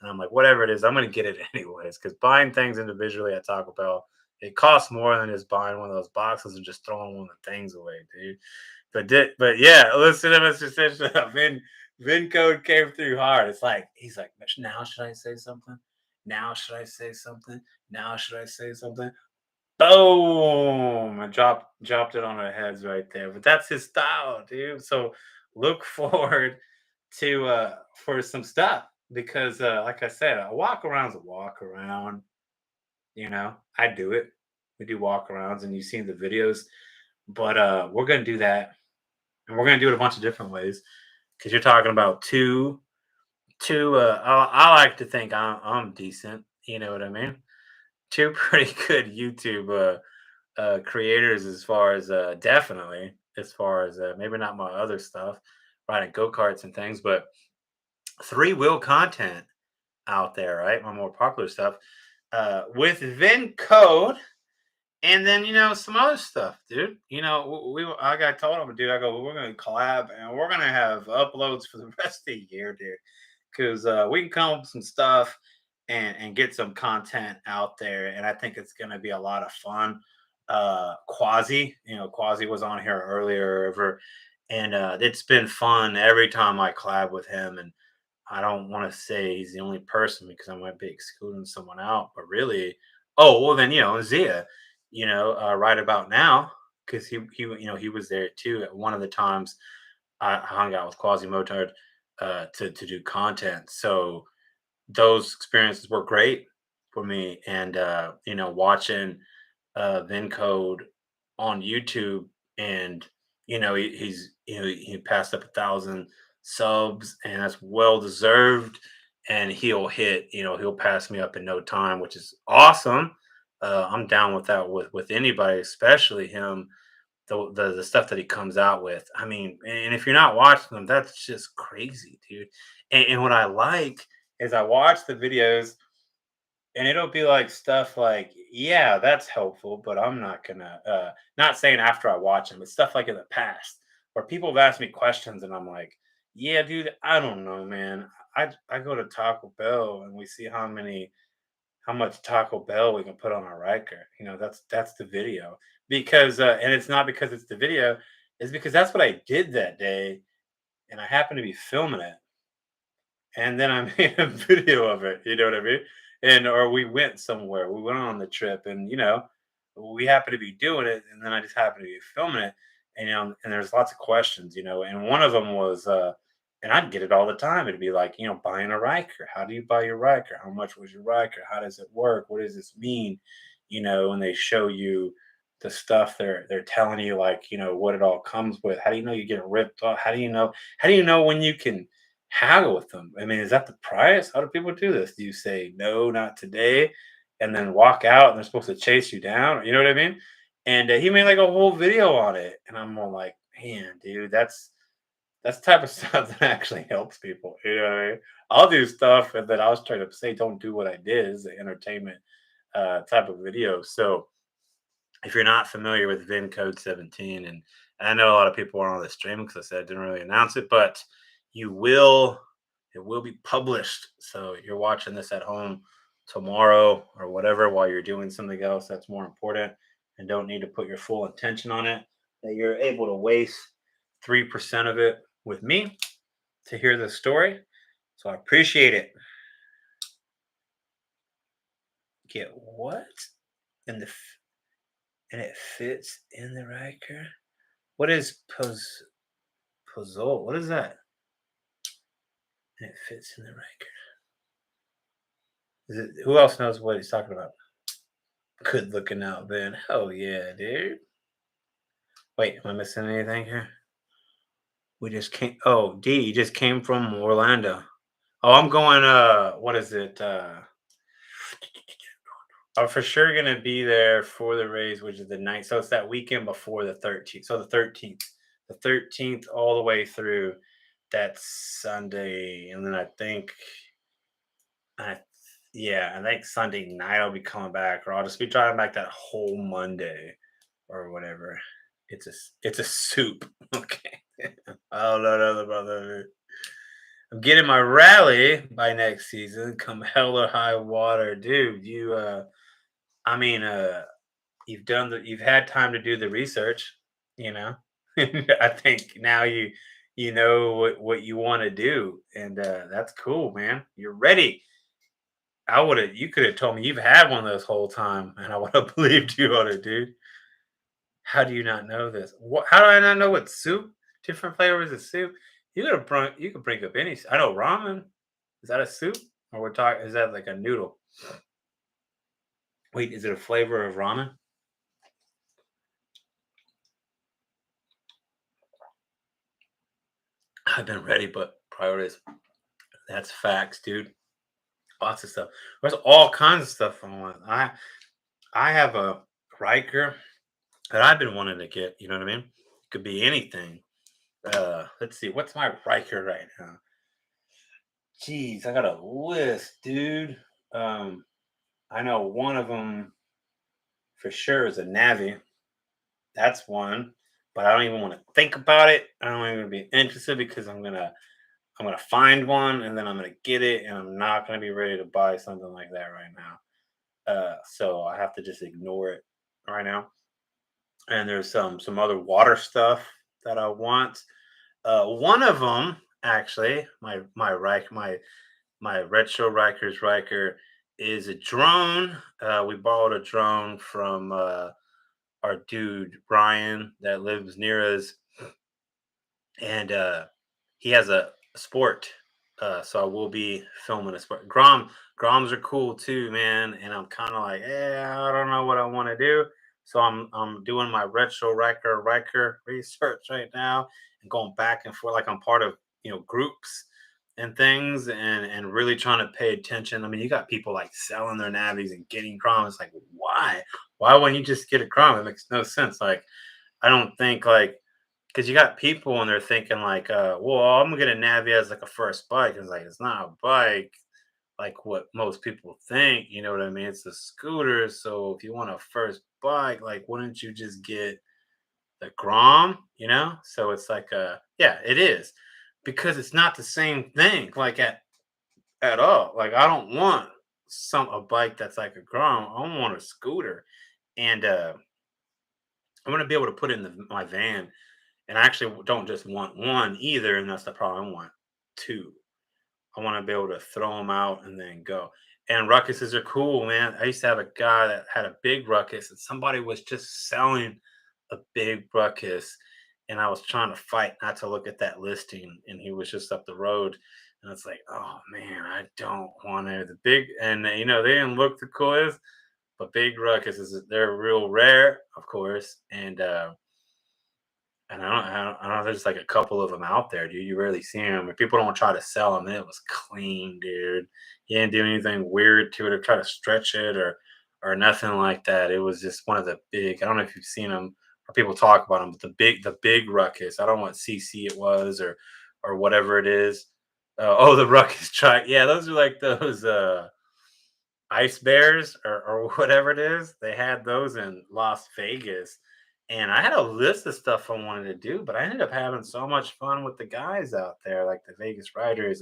Speaker 1: And I'm like, whatever it is, I'm gonna get it anyways. Because buying things individually at Taco Bell, it costs more than just buying one of those boxes and just throwing one of the things away, dude. But yeah, listen to Mr. Stitch. Vin code came through hard. It's like he's like, now should I say something? Now should I say something? Now should I say something? Boom! I dropped it on our heads right there. But that's his style, dude. So look forward to for some stuff because like I said, a walk around's a walk around. I do it. We do walk arounds and you've seen the videos. But we're gonna do that. And we're gonna do it a bunch of different ways. Because you're talking about two I like to think I'm decent, you know what I mean? Two pretty good YouTube creators as far as definitely as far as maybe not my other stuff, riding go-karts and things, but three-wheel content out there, right? My more popular stuff. With Vin code and then some other stuff, dude. I got told him, dude, I go, we're gonna collab and we're gonna have uploads for the rest of the year, dude. Because we can come up with some stuff and get some content out there, and I think it's going to be a lot of fun. Quasi was on here earlier, and it's been fun every time I collab with him. And I don't want to say he's the only person because I might be excluding someone out, but really, oh well, then Zia, right about now because he was there too at one of the times I hung out with Quasimodo to do content. So those experiences were great for me, and watching Vin Code on YouTube, and he passed up 1,000 subs, and that's well deserved. And he'll pass me up in no time, which is awesome. I'm down with that with anybody, especially him the stuff that he comes out with. I mean, and if you're not watching them, that's just crazy, dude. And what I like is I watch the videos and it'll be like stuff like, yeah, that's helpful, but I'm not gonna not saying after I watch them, but stuff like in the past where people have asked me questions and I'm like, yeah, dude, I don't know, man. I go to Taco Bell and we see how much Taco Bell we can put on our Ryker. That's the video. Because and it's not because it's the video, it's because that's what I did that day, and I happened to be filming it, and then I made a video of it. You know what I mean? And or we went somewhere. We went on the trip, and we happened to be doing it, and then I just happened to be filming it, and and there's lots of questions, and one of them was, and I'd get it all the time. It'd be like, buying a Ryker. How do you buy your Ryker? How much was your Ryker? How does it work? What does this mean? And they show you the stuff they're telling you, like, what it all comes with. How do you know you get ripped off? How do you know when you can haggle with them? I mean, is that the price? How do people do this? Do you say no, not today, and then walk out and they're supposed to chase you down? You know what I mean? And he made like a whole video on it, and I'm all like, man, dude, that's the type of stuff that actually helps people. You know what I mean? I'll do stuff and then I'll try to say, don't do what I did. Is the entertainment type of video. So if you're not familiar with VIN code 17, and I know a lot of people are on the stream because I said I didn't really announce it, but you will, it will be published. So you're watching this at home tomorrow or whatever while you're doing something else that's more important and don't need to put your full attention on it, that you're able to waste 3% of it with me to hear the story. So I appreciate it. Get what? And and it fits in the Riker. What is Puzzle? What is that? And it fits in the Riker. Who else knows what he's talking about? Good looking out, Ben. Oh yeah, dude. Wait, am I missing anything here? We just came. Oh, D, you just came from Orlando. Oh, I'm going. What is it? I'm for sure gonna be there for the race, which is the ninth. So it's that weekend before the 13th. So the 13th, the 13th all the way through that Sunday, and then I yeah, I think Sunday night I'll be coming back, or I'll just be driving back that whole Monday or whatever. It's a soup. Okay. I don't know nothing about that. I'm getting my rally by next season, come hell or high water, dude. I mean, you've had time to do the research, you know. I think now you know what you want to do, and that's cool, man. You're ready. You could have told me you've had one of those whole time, and I would have believed you on it, dude. How do you not know this? How do I not know what soup? Different flavors of soup. You could bring up any. I know ramen. Is that a soup? Or we're talking? Is that like a noodle? Wait, is it a flavor of ramen? I've been ready, but priorities. That's facts, dude. Lots of stuff. There's all kinds of stuff on. I have a Riker that I've been wanting to get. You know what I mean? Could be anything. Let's see. What's my Riker right now? Jeez, I got a list, dude. Um, I know one of them for sure is a Navi. That's one, but I don't even want to think about it. I don't even be interested because I'm gonna find one and then I'm gonna get it, and I'm not gonna be ready to buy something like that right now. So I have to just ignore it right now. And there's some other water stuff that I want. One of them actually, my retro Rikers Riker is a drone. We borrowed a drone from our dude Ryan that lives near us, and he has a sport. So I will be filming a sport. Groms are cool too, man. And I'm kind of like, I don't know what I want to do. So I'm doing my retro Riker research right now and going back and forth. Like I'm part of groups and things, and really trying to pay attention. I mean, you got people like selling their navies and getting Grom. It's like, why? Why wouldn't you just get a Grom? It makes no sense. Like I don't think like because you got people and they're thinking like, well, I'm gonna get a Navi as like a first bike. It's like it's not a bike like what most people think. You know what I mean? It's a scooter. So if you want a first bike, like wouldn't you just get the Grom? You know? So it's like, yeah, it is because it's not the same thing. Like at all. Like I don't want a bike that's like a Grom. I want a scooter, and I'm gonna be able to put it in my van. And I actually don't just want one either, and that's the problem. I want two. I want to be able to throw them out and then go. And ruckuses are cool, man. I used to have a guy that had a big ruckus, and somebody was just selling a big ruckus, and I was trying to fight not to look at that listing, and he was just up the road, and it's like, oh man, I don't want to. The big, and they didn't look the coolest, but big ruckuses, they're real rare, of course, and I don't. There's like a couple of them out there, dude. You rarely see them. If people don't try to sell them, it was clean, dude. He didn't do anything weird to it or try to stretch it or nothing like that. It was just one of the big. I don't know if you've seen them or people talk about them, but the big ruckus. I don't know what CC it was or whatever it is. Oh, the ruckus truck. Yeah, those are like those ice bears or whatever it is. They had those in Las Vegas. And I had a list of stuff I wanted to do, but I ended up having so much fun with the guys out there, like the Vegas Riders,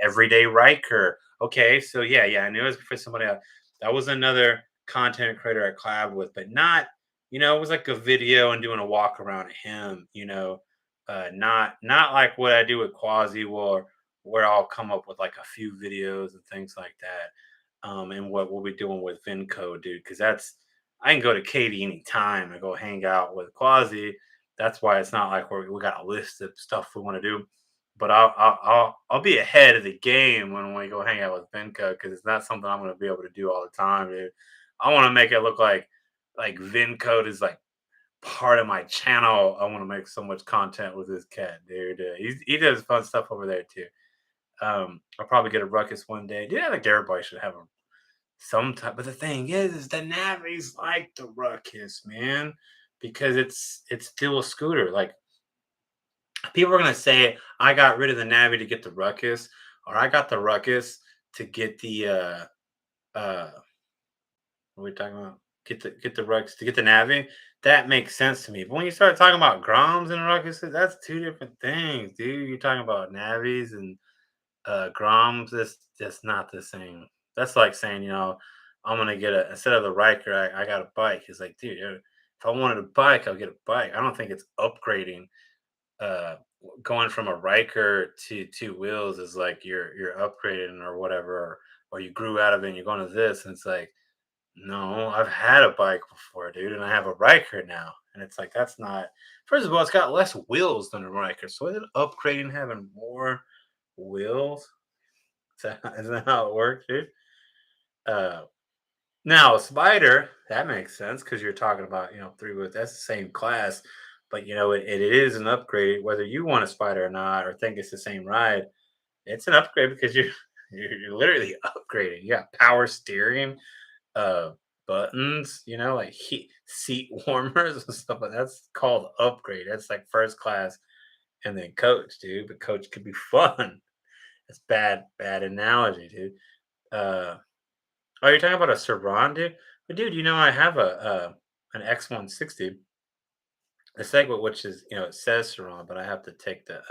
Speaker 1: Everyday Riker. Okay, so yeah, I knew it was for somebody else. That was another content creator I collabed with, but not, it was like a video and doing a walk around of him, not like what I do with Quasi, where I'll come up with like a few videos and things like that, and what we'll be doing with Vinco, dude, because I can go to Katie anytime and go hang out with Quasi. That's why it's not like we got a list of stuff we want to do. But I'll be ahead of the game when we go hang out with Vinco because it's not something I'm going to be able to do all the time, dude. I want to make it look like Vincode is like part of my channel. I want to make so much content with this cat, dude. He does fun stuff over there too. I'll probably get a ruckus one day. Dude, I think everybody should have a some type. But the thing is the Navi's like the ruckus, man, because it's still a scooter. Like People are gonna say I got rid of the Navi to get the Ruckus, or I got the Ruckus to get the uh what are we talking about? Get the Ruckus to get the Navi. That makes sense to me. But when you start talking about Groms and Ruckuses, that's two different things, dude. You're talking about Navis and Groms. That's not the same. That's like saying, I'm gonna get a instead of the Riker, I got a bike. It's like, dude, if I wanted a bike, I'll get a bike. I don't think it's upgrading. Going from a Riker to two wheels is like you're upgrading or whatever, or you grew out of it and you're going to this, and it's like, no, I've had a bike before, dude, and I have a Riker now, and it's like that's not. First of all, it's got less wheels than a Riker, so is it upgrading having more wheels? Is that how it works, dude? Uh, Now, a spider, that makes sense because you're talking about, three wheels. That's the same class, but it is an upgrade. Whether you want a spider or not, or think it's the same ride, it's an upgrade because you're literally upgrading. You got power steering, uh, buttons, like seat warmers and stuff. Like that's called upgrade. That's like first class, and then coach, dude. But coach could be fun. That's bad analogy, dude. Uh, Oh, you're talking about a Surround, dude? But dude, I have an X160, a Segway, which is it says Surround, but I have to take the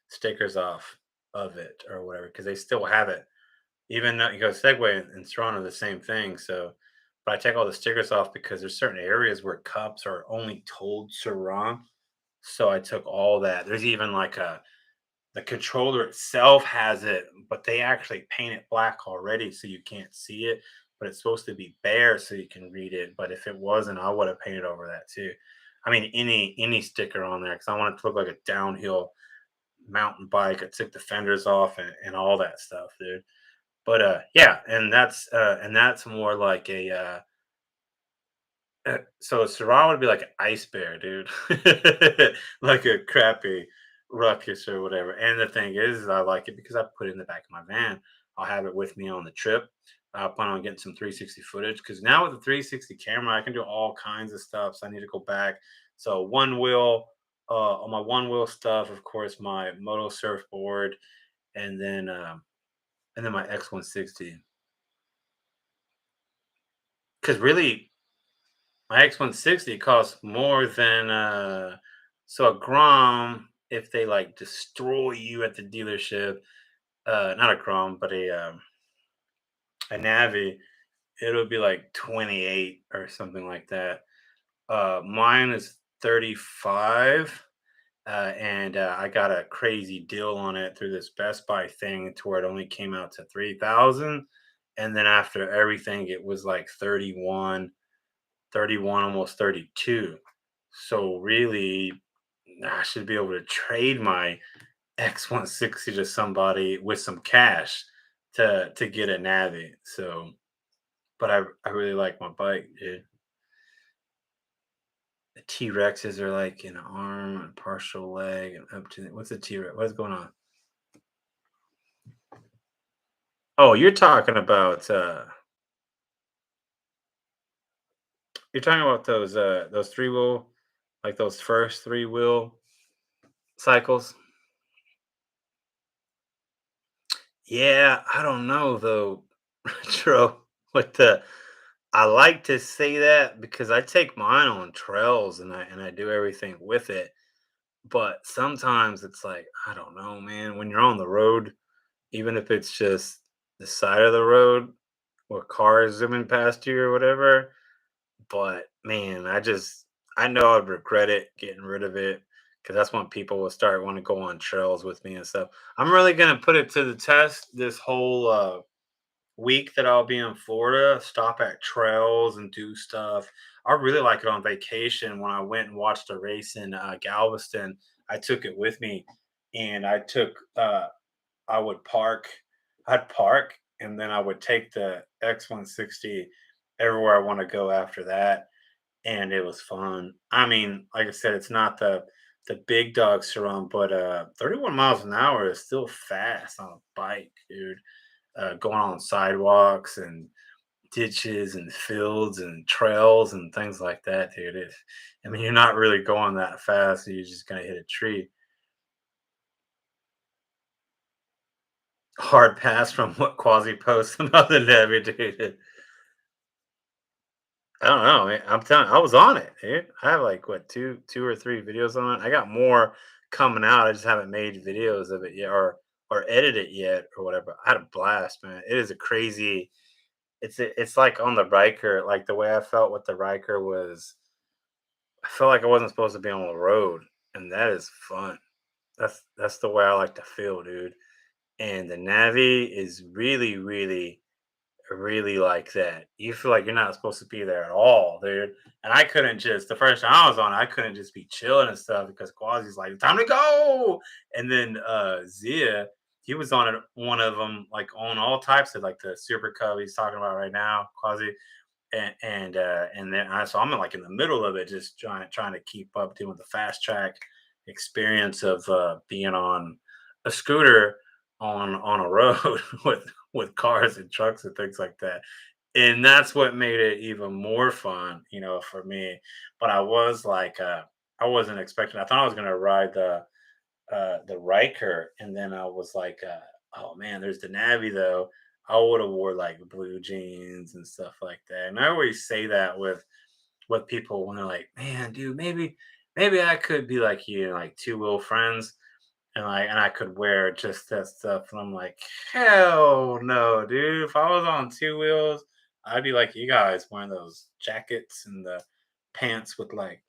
Speaker 1: stickers off of it or whatever because they still have it. Even though Segway and Surround are the same thing, so but I take all the stickers off because there's certain areas where cups are only told Surround. So I took all that. There's even like a the controller itself has it, but they actually paint it black already so you can't see it. But it's supposed to be bare so you can read it. But if it wasn't, I would have painted over that too. I mean, any sticker on there because I want it to look like a downhill mountain bike. I took the fenders off and all that stuff, dude. But yeah, and that's more like a so a Syrah would be like an ice bear, dude. Like a crappy ruckus or whatever. And the thing is I like it because I put it in the back of my van. I'll have it with me on the trip. I plan on getting some 360 footage because now with the 360 camera, I can do all kinds of stuff. So I need to go back. So one wheel, on my one wheel stuff, of course, my Moto surfboard, and then my X160. Because really, my X160 costs more than so a Grom if they like destroy you at the dealership. Not a Grom, but a Navi. It'll be like 28 or something like that. Mine is 35. And I got a crazy deal on it through this Best Buy thing to where it only came out to 3,000. And then after everything, it was like 31, almost 32. So really, I should be able to trade my X160 to somebody with some cash to get a Navi. So, but I really like my bike, dude. The T Rexes are like an arm, a partial leg, and up to what's a T Rex? What's going on? Oh, you're talking about those three wheel, like those first three wheel cycles. Yeah, I don't know though, Retro. What the I like to say that because I take mine on trails and I do everything with it. But sometimes it's like, I don't know, man, when you're on the road, even if it's just the side of the road or cars zooming past you or whatever, but man, I know I'd regret it getting rid of it because that's when people will start want to go on trails with me and stuff. I'm really gonna put it to the test this whole week that I'll be in Florida, stop at trails and do stuff. I really like it on vacation. When I went and watched a race in Galveston, I took it with me, and I would park, I'd park, and then I would take the X160 everywhere I want to go after that, and it was fun. I mean, like I said, it's not the big dog surround, but 31 miles an hour is still fast on a bike, dude. Going on sidewalks and ditches and fields and trails and things like that, dude. I mean, you're not really going that fast. You're just gonna hit a tree. hard pass from what Quasi posts about the Navi, dude. I don't know, man. I'm telling I was on it, dude. I have like what two or three videos on it. I got more coming out. I just haven't made videos of it yet or edited it yet or whatever. I had a blast, man. It is a crazy it's like on the Riker, like the way I felt with the Riker was I felt like I wasn't supposed to be on the road. And that is fun. That's the way I like to feel, dude. And the Navi is really, really really like that. You feel like you're not supposed to be there at all, dude. And I couldn't just the first time I was on, I couldn't just be chilling and stuff because Quasi's like, time to go. And then Zia, he was on it, one of them, like on all types of like the Super Cub he's talking about right now, Quasi. And then so I'm in, like in the middle of it, just trying to keep up doing the fast track experience of being on a scooter on a road with cars and trucks and things like that. And that's what made it even more fun, for me. But I was like, I wasn't expecting. I thought I was gonna ride the Riker, and then I was like, oh man, there's the Navi though. I would have wore like blue jeans and stuff like that. And I always say that with people when they're like, man, dude, maybe I could be like you, like two little friends, and I could wear just that stuff. And I'm like, hell no, dude. If I was on two wheels, I'd be like you guys wearing those jackets and the pants with like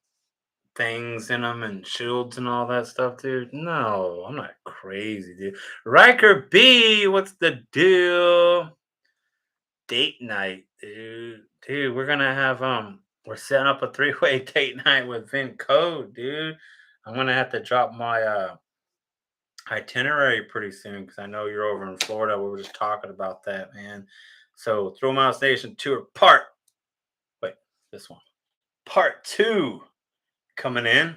Speaker 1: things in them and shields and all that stuff, dude. No, I'm not crazy, dude. Riker B, what's the deal? Date night, dude. Dude, we're gonna have we're setting up a three-way date night with Vin Code, dude. I'm gonna have to drop my itinerary pretty soon because I know you're over in Florida. We were just talking about that, man. So Throw Mile Station Tour wait, this one. Part two coming in.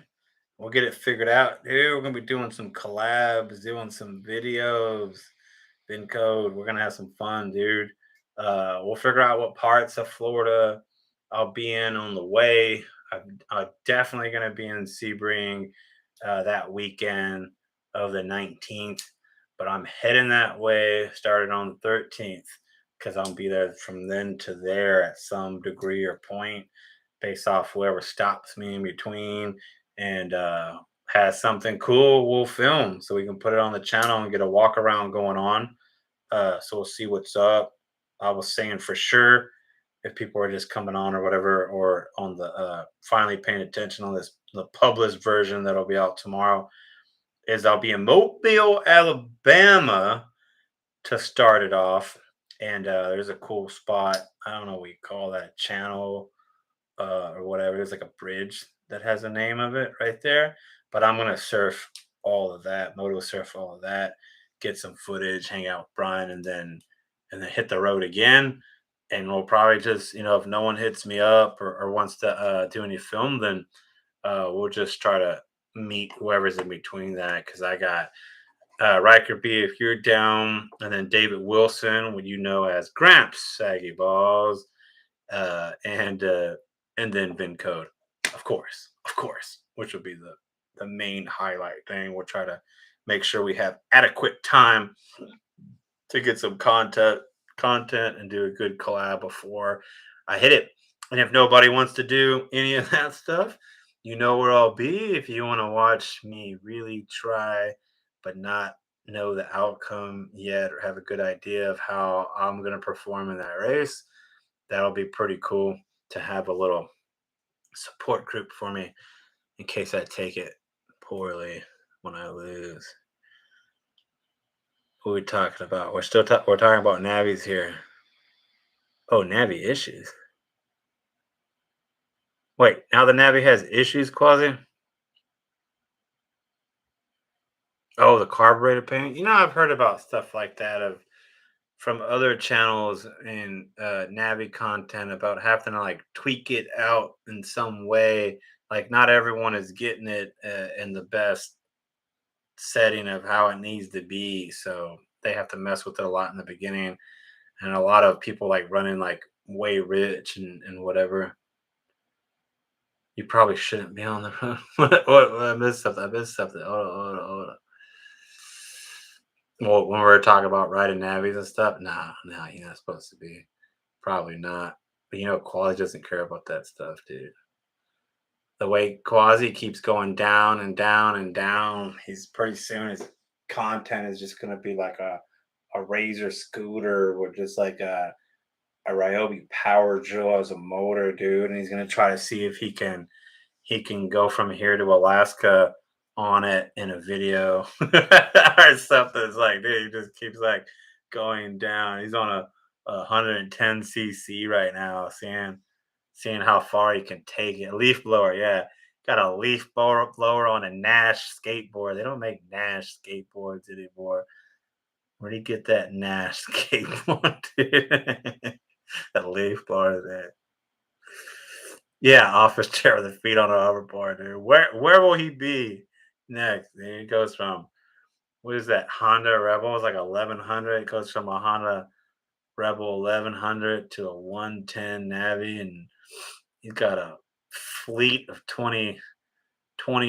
Speaker 1: We'll get it figured out, dude. We're gonna be doing some collabs, doing some videos, bin code. We're gonna have some fun, dude. We'll figure out what parts of Florida I'll be in on the way. I'm definitely gonna be in Sebring that weekend of the 19th, but I'm heading that way starting on the 13th because I'll be there from then to there at some degree or point based off whoever stops me in between and has something cool, we'll film so we can put it on the channel and get a walk around going on. So we'll see what's up. I was saying for sure if people are just coming on or whatever, or on the finally paying attention on this the published version that'll be out tomorrow, is I'll be in Mobile, Alabama to start it off. And there's a cool spot. I don't know what you call that channel or whatever. There's like a bridge that has a name of it right there. But I'm gonna surf all of that, moto surf all of that, get some footage, hang out with Brian, and then hit the road again. And we'll probably just, if no one hits me up or wants to do any film, then we'll just try to meet whoever's in between that. Because I got Ryker B, if you're down, and then David Wilson, what you know as Gramps, Saggy Balls, and then Vin Code, of course, which will be the main highlight thing. We'll try to make sure we have adequate time to get some content and do a good collab before I hit it. And if nobody wants to do any of that stuff, you know where I'll be if you want to watch me really try but not know the outcome yet or have a good idea of how I'm going to perform in that race. That'll be pretty cool to have a little support group for me in case I take it poorly when I lose. What are we talking about? We're talking about navies here. Oh, Navi issues. Wait, now the Navi has issues, Quasi? Oh, the carburetor paint. I've heard about stuff like that of from other channels and Navi content about having to like tweak it out in some way. Like not everyone is getting it in the best setting of how it needs to be, so they have to mess with it a lot in the beginning. And a lot of people like running like way rich and whatever. You probably shouldn't be on the road. What? I missed something. Hold on. Well, when we were talking about riding navies and stuff, nah, nah, you're not supposed to be. Probably not. But Quasi doesn't care about that stuff, dude. The way Quasi keeps going down and down and down, he's pretty soon his content is just gonna be like a Razor scooter with just like a Ryobi power drill as a motor, dude, and he's gonna try to see if he can go from here to Alaska on it in a video or something. It's like, dude, he just keeps like going down. He's on a 110 cc right now, seeing how far he can take it. A leaf blower, yeah. Got a leaf blower on a Nash skateboard. They don't make Nash skateboards anymore. Where'd he get that Nash skateboard, dude? A leaf blower there. Yeah, office chair with the feet on a hoverboard, dude. Where will he be next? Then he goes from what is that Honda Rebel? It's like 1100. It goes from a Honda Rebel 1100 to a 110 Navi, and he's got a fleet of 20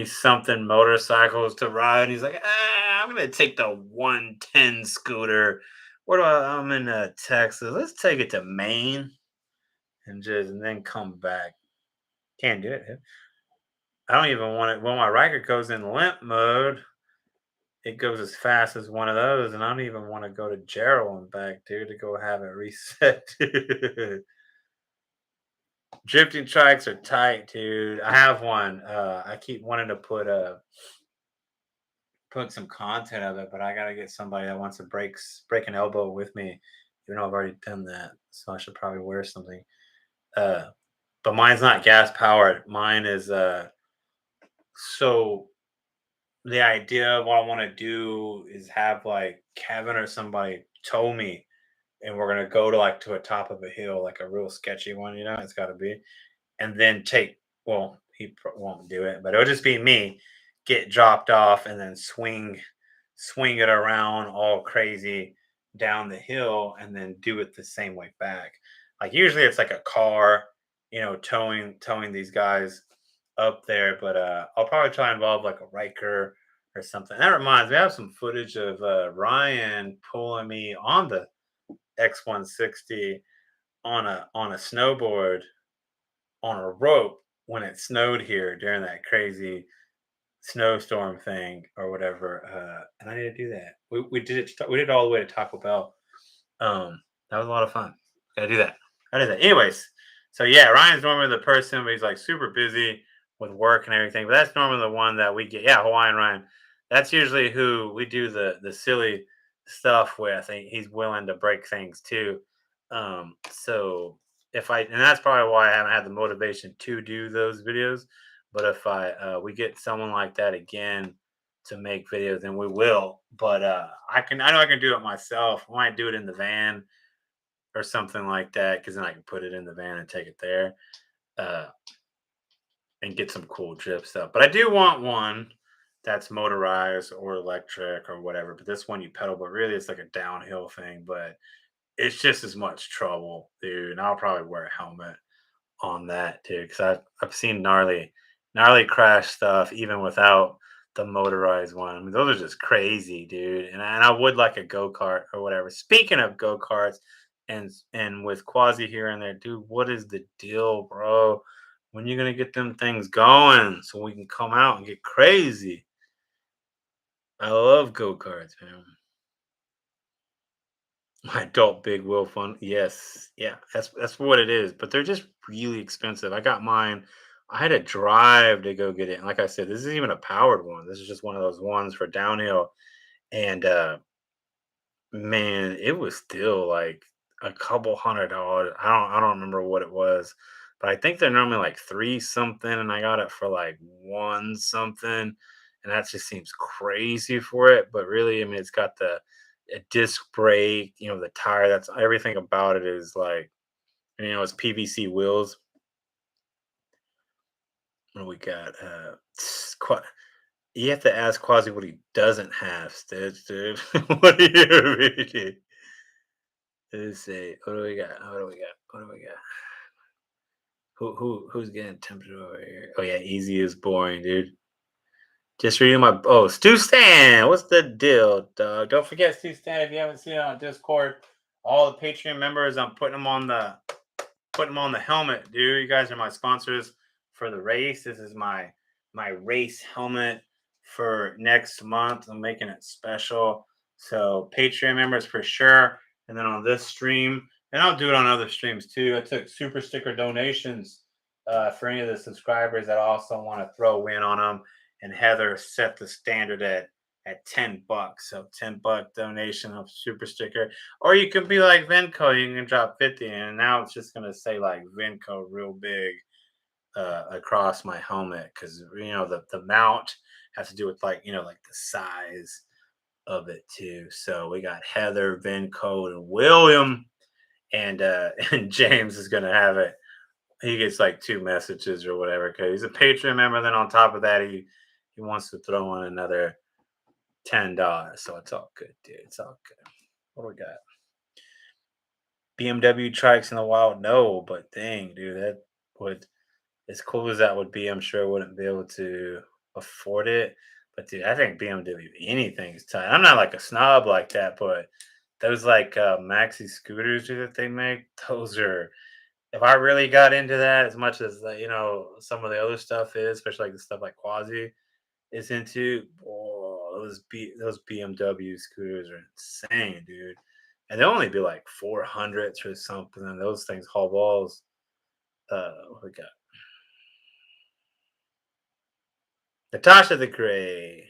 Speaker 1: something motorcycles to ride. He's like, I'm gonna take the 110 scooter. Where do I'm in Texas. Let's take it to Maine and then come back. Can't do it. I don't even want it. When my Ryker goes in limp mode, it goes as fast as one of those, and I don't even want to go to Gerald and back, dude, to go have it reset. Drifting trikes are tight, dude. I have one. I keep wanting to put some content of it, but I gotta get somebody that wants to break an elbow with me. Even though I've already done that, so I should probably wear something. Uh, but mine's not gas powered. Mine is so the idea of what I want to do is have like Kevin or somebody tow me, and we're gonna go to a top of a hill, like a real sketchy one. It's got to be, and then take. Well, won't do it, but it'll just be me get dropped off and then swing it around all crazy down the hill, and then do it the same way back. Like usually it's like a car, towing these guys up there, but I'll probably try and involve like a Riker or something. That reminds me, I have some footage of Ryan pulling me on the X160 on a snowboard on a rope when it snowed here during that crazy snowstorm thing or whatever. And I need to do that. We did it. We did it all the way to Taco Bell. That was a lot of fun. Gotta do that. Gotta do that. Anyways, so yeah, Ryan's normally the person, but he's like super busy with work and everything. But that's normally the one that we get. Yeah, Hawaiian Ryan. That's usually who we do the silly stuff with. He's willing to break things too. So and that's probably why I haven't had the motivation to do those videos. But if we get someone like that again to make videos, then we will. But I know I can do it myself. I might do it in the van or something like that, because then I can put it in the van and take it there, uh, and get some cool drip stuff. But I do want one that's motorized or electric or whatever. But this one you pedal, but really it's like a downhill thing. But it's just as much trouble, dude. And I'll probably wear a helmet on that too, because I've seen gnarly crash stuff even without the motorized one. I mean, those are just crazy, dude. And I would like a go kart or whatever. Speaking of go karts, and with Quasi here and there, dude, what is the deal, bro? When you gonna get them things going so we can come out and get crazy? I love go karts, man. My adult big wheel fun. Yes. Yeah, that's what it is. But they're just really expensive. I got mine. I had to drive to go get it. And like I said, this isn't even a powered one. This is just one of those ones for downhill. And man, it was still like a couple $100. I don't remember what it was. But I think they're normally like three something, and I got it for like one something. And that just seems crazy for it. But really, I mean, it's got the a disc brake, the tire. That's everything about it is like, it's PVC wheels. What do we got? You have to ask Quasi what he doesn't have, Stitch, dude. What do you mean? Let's see. What do we got? What do we got? What do we got? Who's getting tempted over here? Oh yeah, easy is boring, dude. Just reading my Stu Stan. What's the deal, dog? Don't forget Stu Stan if you haven't seen it on Discord. All the Patreon members, I'm putting them on the helmet, dude. You guys are my sponsors for the race. This is my race helmet for next month. I'm making it special. So Patreon members for sure. And then on this stream, and I'll do it on other streams too. I took super sticker donations for any of the subscribers that also want to throw in on them. And Heather set the standard at $10. So $10 donation of super sticker. Or you could be like Venco, you can drop 50 and now it's just gonna say like Venco real big across my helmet because the mount has to do with like the size of it too. So we got Heather, Venco, and William, and and James is gonna have it. He gets like two messages or whatever because he's a Patreon member. Then on top of that, he wants to throw in another $10. So it's all good, dude. It's all good. What do we got? BMW trikes in the wild, no, but dang, dude, that would as cool as that would be, I'm sure I wouldn't be able to afford it. But dude, I think BMW anything's tight. I'm not like a snob like that, but those like maxi scooters that they make, those are if I really got into that as much as some of the other stuff is, especially like the stuff like Quasi is into, oh, those BMW scooters are insane, dude. And they'll only be like 400s or something. And those things haul balls. What we got? Natasha the Gray.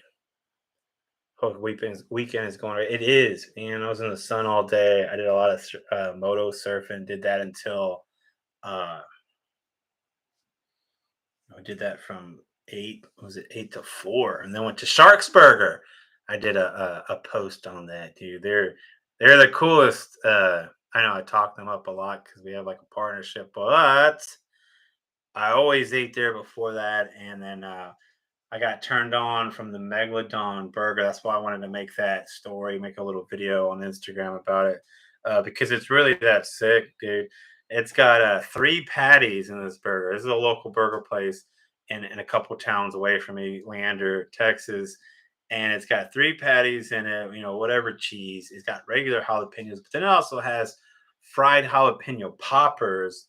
Speaker 1: Hope weekend is going right. It is. I was in the sun all day. I did a lot of moto surfing. Did that until uh, I did that from 8. Was it 8 to 4? And then went to Sharksburger. I did a post on that, dude. They're the coolest. I know I talk them up a lot because we have like a partnership, but I always ate there before that, and then I got turned on from the Megalodon burger. That's why I wanted to make that story, make a little video on Instagram about it, because it's really that sick, dude. It's got 3 patties in this burger. This is a local burger place in a couple towns away from me, Leander, Texas. And it's got 3 patties in it, whatever cheese. It's got regular jalapenos, but then it also has fried jalapeno poppers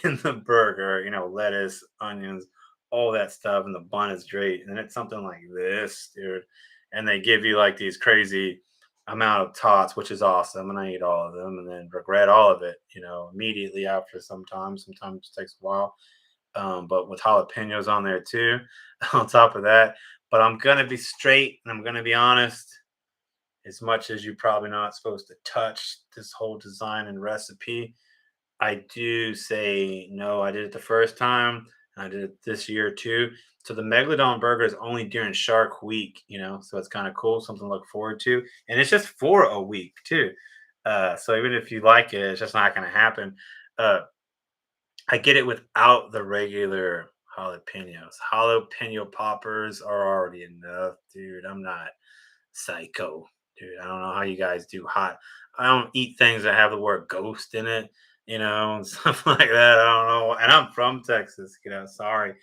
Speaker 1: in the burger, lettuce, onions, all that stuff, and the bun is great. And then it's something like this, dude. And they give you like these crazy amount of tots, which is awesome. And I eat all of them and then regret all of it, immediately after sometimes. Sometimes it takes a while. But with jalapenos on there too, on top of that. But I'm gonna be straight and I'm gonna be honest. As much as you're probably not supposed to touch this whole design and recipe, I do say no. I did it the first time, and I did it this year too. So the Megalodon burger is only during Shark Week, so it's kind of cool, something to look forward to, and it's just for a week too. So even if you like it, it's just not going to happen. Uh, I get it without the regular jalapenos. Jalapeno poppers are already enough, dude. I'm not psycho, dude. I don't know how you guys do hot. I don't eat things that have the word ghost in it, and stuff like that. I don't know. And I'm from Texas, sorry.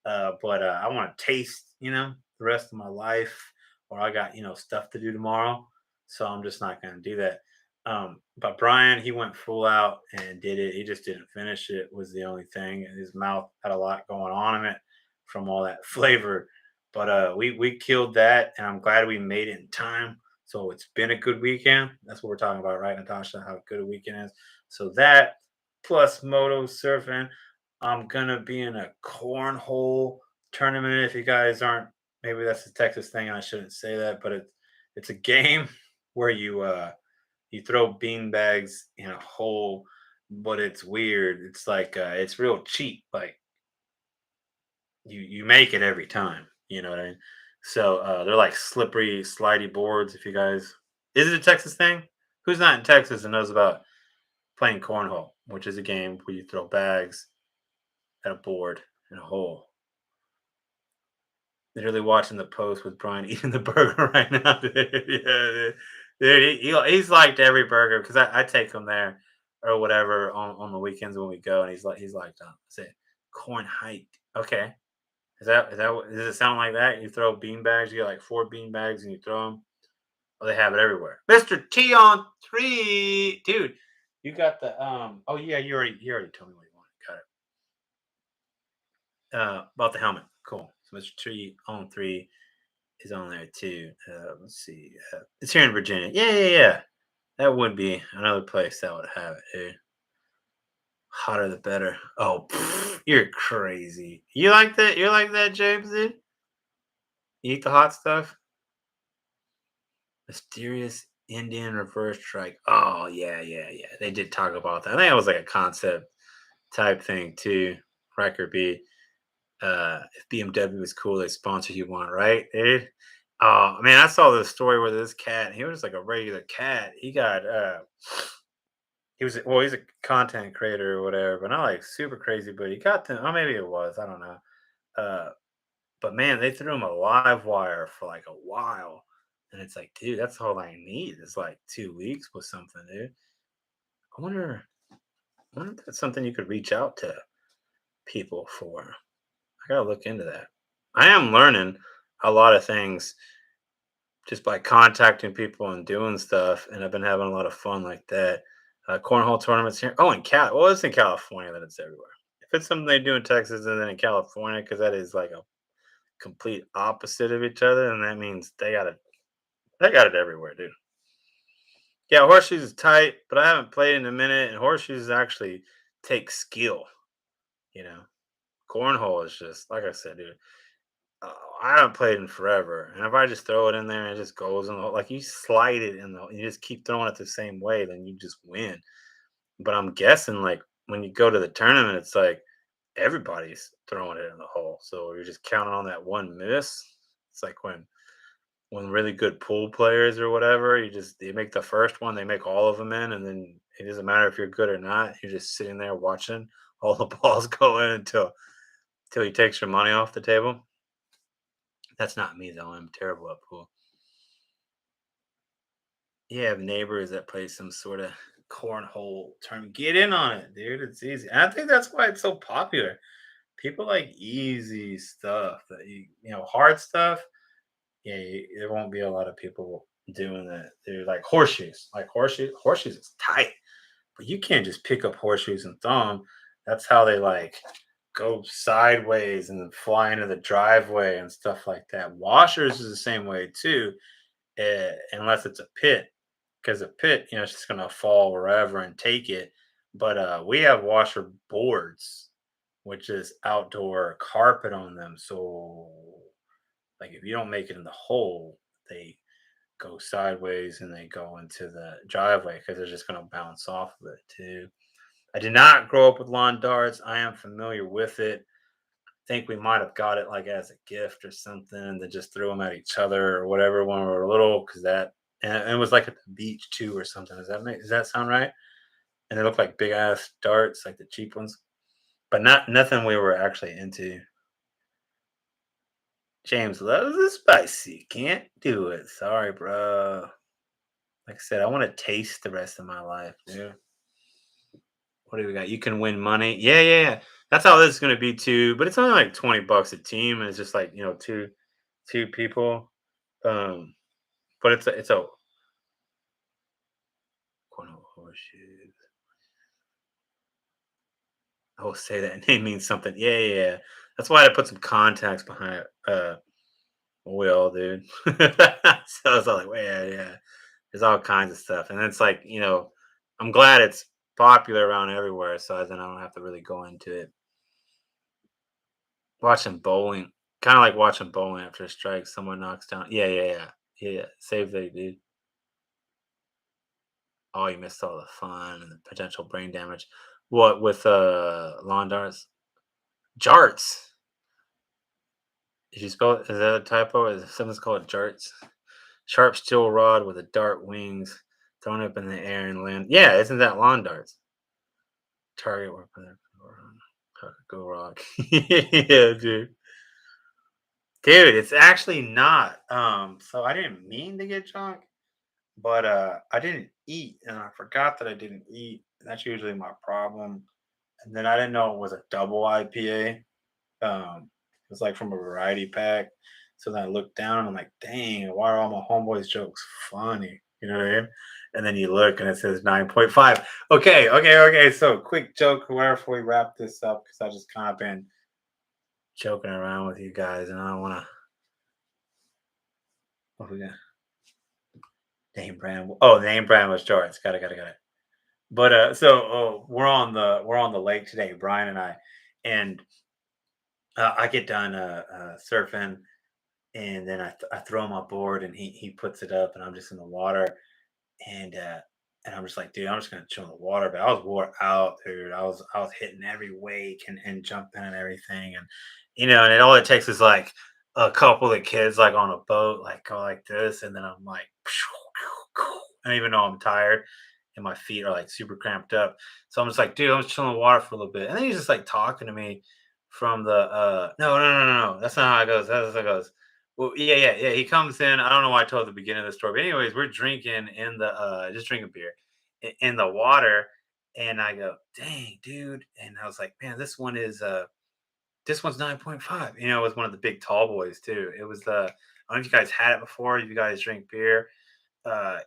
Speaker 1: But I want to taste, the rest of my life, or I got, stuff to do tomorrow. So I'm just not going to do that. But Brian, he went full out and did it. He just didn't finish it, was the only thing. And his mouth had a lot going on in it from all that flavor. But we killed that, and I'm glad we made it in time. So it's been a good weekend. That's what we're talking about, right, Natasha? How good a weekend is. So that plus moto surfing. I'm gonna be in a cornhole tournament. If you guys aren't, maybe that's a Texas thing, and I shouldn't say that, but it's a game where you throw bean bags in a hole, but it's weird. It's like it's real cheap. Like you make it every time. You know what I mean? So they're like slippery, slidey boards. If you guys, is it a Texas thing? Who's not in Texas and knows about playing cornhole, which is a game where you throw bags at a board in a hole? Literally watching the post with Brian eating the burger right now. Dude. Yeah, dude, he's liked every burger because I take him there or whatever on the weekends when we go, and he's like, I say, corn hike. Okay, Does it sound like that? You throw bean bags, you get like 4 bean bags and you throw them. Oh, they have it everywhere. Mr. T on 3. Dude, you got the oh yeah, you already told me what you wanted. Got it. About the helmet. Cool. So Mr. T on 3 is on there too. Let's see. It's here in Virginia. Yeah, yeah, yeah. That would be another place that would have it, dude. Hotter the better. Oh, you're crazy. You like that? You like that, James, dude? You eat the hot stuff? Mysterious Indian reverse strike. Oh, yeah, yeah, yeah. They did talk about that. I think it was like a concept type thing too. Ryker B. If BMW was cool, they sponsor you one, right, dude? Oh man, I saw this story where this cat, he was like a regular cat. He's a content creator or whatever, but not like super crazy, but he got to, oh maybe it was, I don't know. Uh but man, they threw him a live wire for like a while. And it's like, dude, that's all I need. It's like 2 weeks with something, dude. I wonder, I wonder if that's something you could reach out to people for. I gotta look into that. I am learning a lot of things just by contacting people and doing stuff, and I've been having a lot of fun like that. Cornhole tournaments here. Oh, in Cal. Well, it's in California, then it's everywhere. If it's something they do in Texas and then in California, because that is like a complete opposite of each other, and that means they got it everywhere, dude. Yeah, horseshoes is tight, but I haven't played in a minute, and horseshoes actually take skill. You know, cornhole is just like I said, dude. Uh, I haven't played in forever, and if I just throw it in there and it just goes in the hole, like you slide it in the, you just keep throwing it the same way, then you just win. But I'm guessing like when you go to the tournament, it's like everybody's throwing it in the hole, so you're just counting on that one miss. It's like when really good pool players or whatever, they make the first one, they make all of them in, and then it doesn't matter if you're good or not. You're just sitting there watching all the balls go in until he takes your money off the table. That's not me though. I'm terrible at pool. You have neighbors that play some sort of cornhole term. Get in on it, dude. It's easy. And I think that's why it's so popular. People like easy stuff that hard stuff. Yeah, there won't be a lot of people doing that. They're like horseshoes. Like horseshoes is tight, but you can't just pick up horseshoes and throw them. That's how they like go sideways and then fly into the driveway and stuff like that. Washers is the same way too, unless it's a pit, because a pit, it's just gonna fall wherever and take it. But we have washer boards, which is outdoor carpet on them. So like if you don't make it in the hole, they go sideways and they go into the driveway because they're just gonna bounce off of it too. I did not grow up with lawn darts. I am familiar with it. Think we might have got it like as a gift or something, and then just threw them at each other or whatever when we were little. Because and it was like at the beach too or something. Does that sound right? And they look like big ass darts, like the cheap ones, but not nothing we were actually into. James loves the spicy. Can't do it. Sorry, bro. Like I said, I want to taste the rest of my life, dude. What do we got? You can win money. Yeah, yeah, yeah. That's how this is gonna be too. But it's only like $20 a team, and it's just like two people. Um, but it's a cornhole horseshoes. Oh, say that name means something. Yeah, yeah, yeah. That's why I put some contacts behind Will, dude. So I was like, well, yeah, yeah. There's all kinds of stuff, and it's like I'm glad it's popular around everywhere, so then I don't have to really go into it. Watching bowling, kind of like watching bowling after a strike. Someone knocks down. Yeah, yeah, yeah, yeah, yeah. Save they dude. Oh, you missed all the fun and the potential brain damage. What with lawn darts? Jarts. Did you spell it? Is that a typo? Is something's called jarts? Sharp steel rod with a dart wings thrown up in the air and land. Yeah, isn't that lawn darts? Target weapon. Go rock. Yeah, dude. Dude, it's actually not. So I didn't mean to get drunk, but I didn't eat and I forgot that I didn't eat. That's usually my problem. And then I didn't know it was a double IPA. It It's like from a variety pack. So then I look down and I'm like, dang, why are all my homeboys jokes funny? You know what I mean? And then you look and it says 9.5. Okay, okay, okay. So quick joke, where before we wrap this up, because I just kind of been joking around with you guys and I don't want to. What we got? Name brand. Oh, name brand was shorts. Got it. But we're on the lake today, Brian and I, and I get done surfing, and then I throw my board, and he puts it up, and I'm just in the water, and uh, and I'm just like, dude, I'm just gonna chill in the water. But I was wore out, dude. I was hitting every wake and jumping and everything, and and all it takes is like a couple of kids like on a boat, like go like this, and then I'm like, I don't even know I'm tired, and my feet are like super cramped up. So I'm just like, dude, I'm just chilling in the water for a little bit, and then he's just like talking to me from the no, that's not how it goes. That's how it goes. Well, yeah. He comes in. I don't know why I told the beginning of the story, but anyways, we're drinking in the just drinking beer in the water, and I go, dang, dude, and I was like, man, this one's 9.5. It was one of the big tall boys too. It was the I don't know if you guys had it before. You guys drink beer.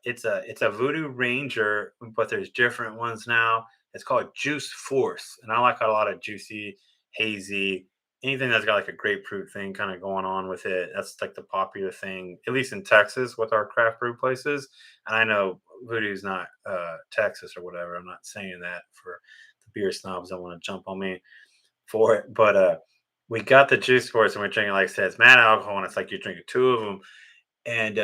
Speaker 1: It's a Voodoo Ranger, but there's different ones now. It's called Juice Force, and I like a lot of juicy, hazy, anything that's got like a grapefruit thing kind of going on with it. That's like the popular thing, at least in Texas, with our craft brew places. And I know Voodoo's not Texas or whatever. I'm not saying that for the beer snobs that want to jump on me for it, but we got the Juice Force, and we're drinking like I said, it's mad alcohol, and it's like you're drinking two of them, and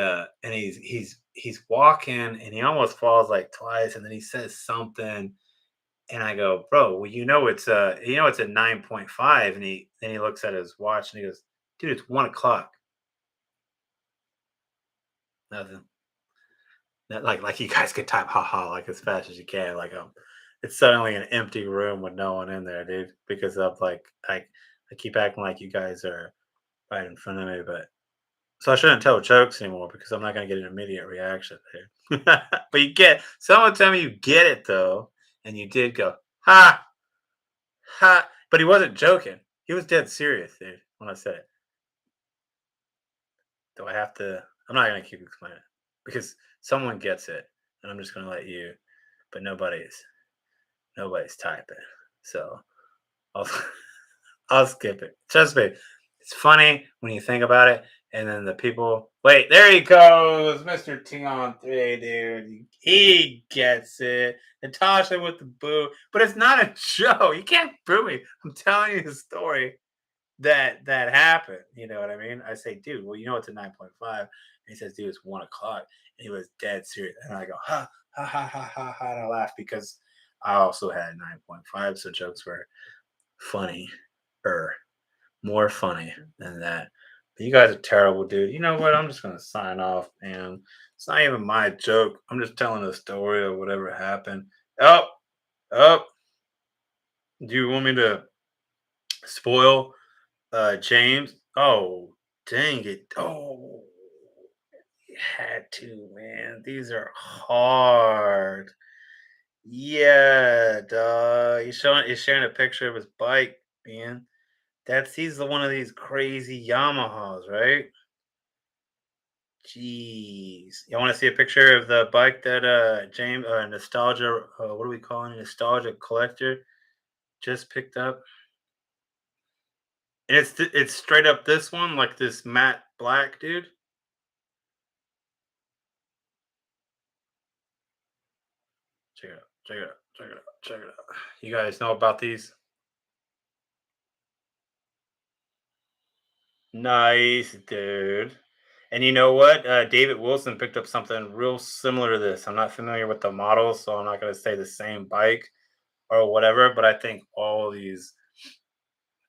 Speaker 1: he's walking and he almost falls like twice, and then he says something, and I go, bro, well, it's at 9.5, and he looks at his watch and he goes, dude, it's 1 o'clock. Nothing. Like you guys can type haha like as fast as you can, like it's suddenly an empty room with no one in there, dude, because of like I keep acting like you guys are right in front of me, but so I shouldn't tell jokes anymore because I'm not gonna get an immediate reaction there. But someone tell me you get it though, and you did go ha ha, but he wasn't joking. He was dead serious, dude. When I said it, do I have to? I'm not gonna keep explaining it because someone gets it, and I'm just gonna let you. But nobody's typing, so I'll I'll skip it. Trust me, it's funny when you think about it. And then the people, wait, there he goes, Mr. T on 3, dude. He gets it. Natasha with the boo, but it's not a show. You can't boo me. I'm telling you the story that happened. You know what I mean? I say, dude, well, it's a 9.5. And he says, dude, it's 1 o'clock. And he was dead serious. And I go, ha, ha, ha, ha, ha, ha. And I laugh because I also had 9.5. So jokes were funny more funny than that. But you guys are terrible, dude. You know what? I'm just gonna sign off, man. It's not even my joke. I'm just telling a story of whatever happened. Oh, oh. Do you want me to spoil James? Oh, dang it. Oh, you had to, man. These are hard. Yeah, duh. He's sharing a picture of his bike, man. He's the one of these crazy Yamahas, right? Jeez. You want to see a picture of the bike that James nostalgia what are we calling it? Nostalgia collector just picked up? And it's straight up this one, like this matte black, dude. Check it out. Check it out. Check it out. Check it out. You guys know about these? Nice, dude. And you know what? David Wilson picked up something real similar to this. I'm not familiar with the model, so I'm not going to say the same bike or whatever, but I think all these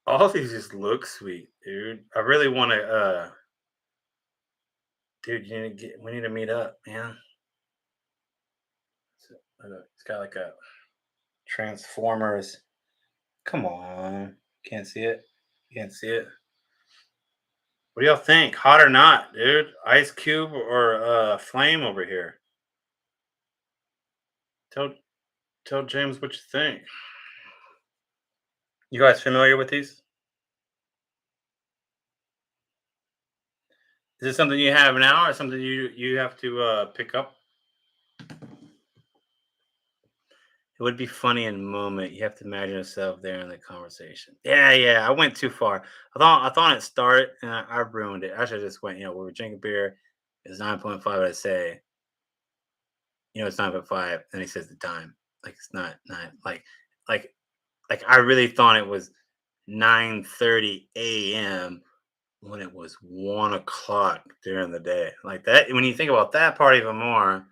Speaker 1: just look sweet, dude. I really want to dude, we need to meet up, man. It's got like a Transformers. Come on. Can't see it. Can't see it. What do y'all think? Hot or not, dude? Ice Cube or Flame over here? Tell tell James what you think. You guys familiar with these? Is it something you have now, or something you have to pick up? It would be funny in the moment. You have to imagine yourself there in the conversation. Yeah, yeah. I went too far. I thought it started, and I ruined it. I should have just went. We were drinking beer. It's 9.5. I say, it's 9.5. And he says the time. Like it's not nine. Like, like I really thought it was 9:30 a.m. when it was 1 o'clock during the day. Like that. When you think about that part even more,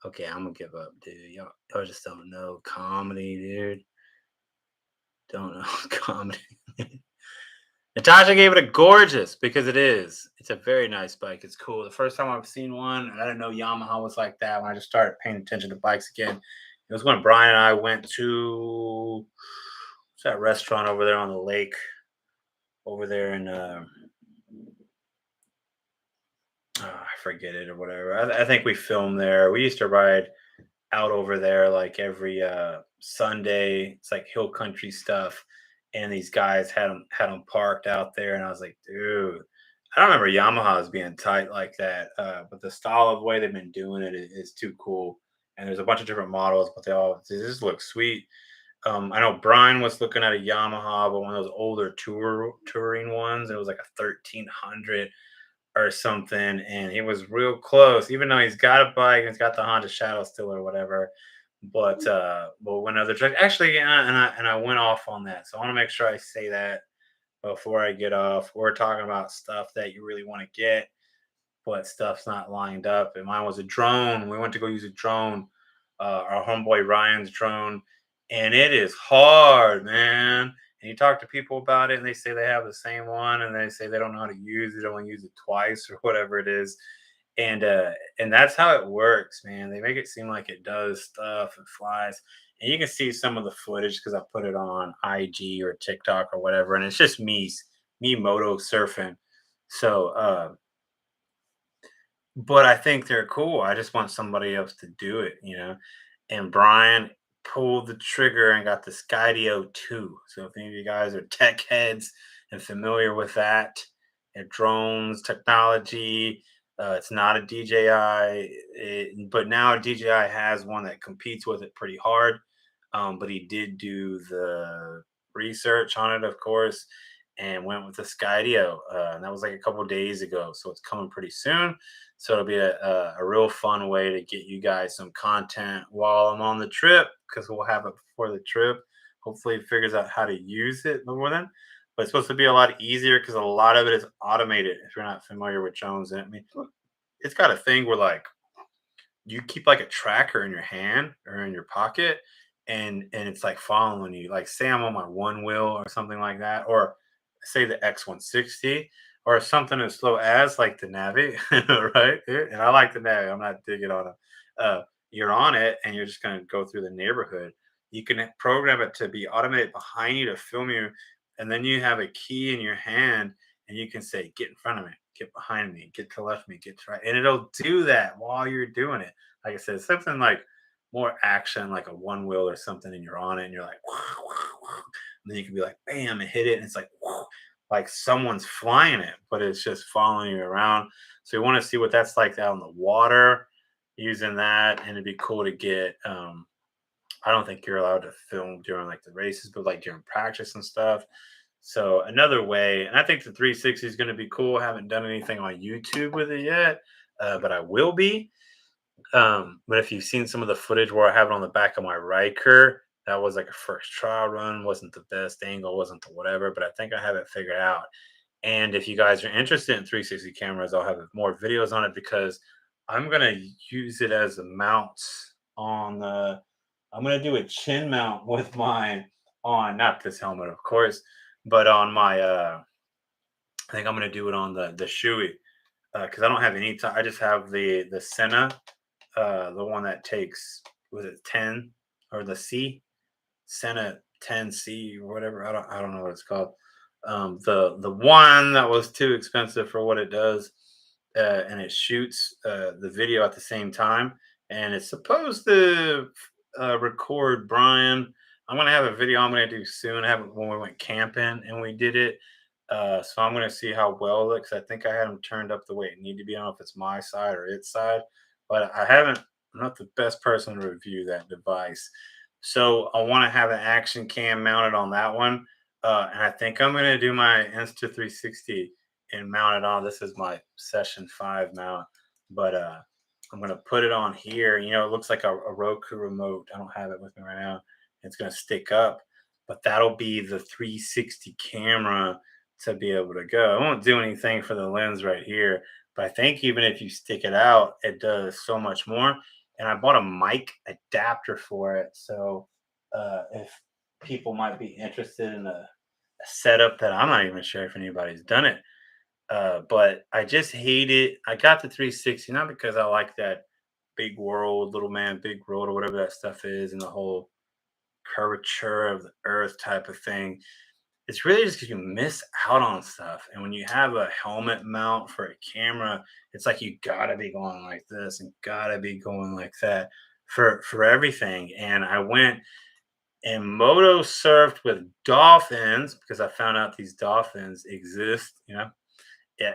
Speaker 1: okay, I'm gonna give up, dude. Y'all just don't know comedy, dude. Don't know comedy. Natasha gave it a gorgeous because it is. It's a very nice bike. It's cool. The first time I've seen one, I didn't know Yamaha was like that. When I just started paying attention to bikes again, it was when Brian and I went to what's that restaurant over there on the lake over there in I forget it or whatever. I think we filmed there. We used to ride out over there like every Sunday. It's like hill country stuff, and these guys had them parked out there, and I was like, dude, I don't remember Yamaha's being tight like that. But the style of the way they've been doing it is too cool. And there's a bunch of different models, but they just look sweet. I know Brian was looking at a Yamaha, but one of those older touring ones. It was like a 1300 or something, and he was real close. Even though he's got a bike and he's got the Honda Shadow still or whatever, but when other truck actually, and I went off on that, so I want to make sure I say that before I get off. We're talking about stuff that you really want to get, but stuff's not lined up. And mine was a drone. We went to go use a drone, our homeboy Ryan's drone, and it is hard, man. And you talk to people about it, and they say they have the same one, and they say they don't know how to use it, only use it twice or whatever it is. And that's how it works, man. They make it seem like it does stuff and flies. And you can see some of the footage because I put it on IG or TikTok or whatever, and it's just me moto surfing. So but I think they're cool. I just want somebody else to do it. And Brian pulled the trigger and got the Skydio 2. So if any of you guys are tech heads and familiar with that, and drones, technology, it's not a DJI, but now DJI has one that competes with it pretty hard. But he did do the research on it, of course, and went with the Skydio. And that was like a couple days ago. So it's coming pretty soon. So it'll be a real fun way to get you guys some content while I'm on the trip because we'll have it before the trip. Hopefully, it figures out how to use it before then. But it's supposed to be a lot easier because a lot of it is automated. If you're not familiar with drones, and it's got a thing where like you keep like a tracker in your hand or in your pocket, and it's like following you. Like say I'm on my one wheel or something like that, or say the X160 or something as slow as like the Navi, right? And I like the Navi. I'm not digging on it. You're on it, and you're just gonna go through the neighborhood. You can program it to be automated behind you to film you, and then you have a key in your hand, and you can say, "Get in front of me, get behind me, get to left me, get to right," and it'll do that while you're doing it. Like I said, something like more action, like a one wheel or something, and you're on it, and you're like, and then you can be like, bam, and hit it, and it's like someone's flying it, but it's just following you around. So you want to see what that's like out in the water using that, and it'd be cool to get. I don't think you're allowed to film during like the races, but like during practice and stuff. So another way, and I think the 360 is going to be cool. I haven't done anything on YouTube with it yet, but I will be. But if you've seen some of the footage where I have it on the back of my Ryker, that was like a first trial run. Wasn't the best angle, wasn't the whatever, but I think I have it figured out. And if you guys are interested in 360 cameras, I'll have more videos on it because I'm gonna use it as a mount on the. I'm gonna do a chin mount with mine on not this helmet, of course, but on my. I think I'm gonna do it on the Shoei because I don't have any. I just have the Senna, the one that takes was it 10 or the C Senna 10C or whatever. I don't know what it's called. The one that was too expensive for what it does, and it shoots the video at the same time, and it's supposed to record Brian. I'm gonna have a video I'm gonna do soon. I have it when we went camping and we did it. So I'm gonna see how well it looks. I think I had them turned up the way it need to be. I don't know if it's my side or its side, but I haven't. I'm not the best person to review that device. So I want to have an action cam mounted on that one, and I think I'm gonna do my Insta 360 and mount it on. This is my Session 5 mount, but I'm gonna put it on here. It looks like a Roku remote. I don't have it with me right now. It's gonna stick up, but that'll be the 360 camera to be able to go. It won't do anything for the lens right here, but I think even if you stick it out, it does so much more. And I bought a mic adapter for it. So if people might be interested in a setup that I'm not even sure if anybody's done it, but I just hate it. I got the 360 not because I like that big world, little man, big world, or whatever that stuff is, and the whole curvature of the earth type of thing. It's really just because you miss out on stuff. And when you have a helmet mount for a camera, it's like you gotta be going like this and gotta be going like that for everything. And I went and Moto surfed with dolphins because I found out these dolphins exist,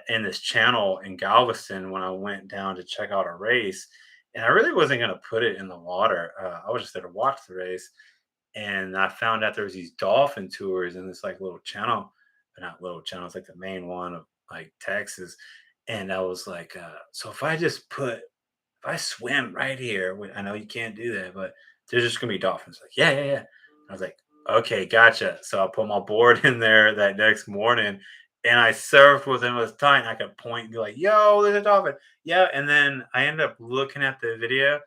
Speaker 1: in this channel in Galveston when I went down to check out a race. And I really wasn't gonna put it in the water. I was just there to watch the race, and I found out there was these dolphin tours in this like little channel, but not little channel. It's like the main one of like Texas, and I was like, so if I swim right here, I know you can't do that, but there's just gonna be dolphins. Like, yeah, yeah, yeah. I was like, okay, gotcha. So I put my board in there that next morning, and I surfed with him. It was tight. I could point and be like, "Yo, there's a dolphin." Yeah, and then I ended up looking at the video,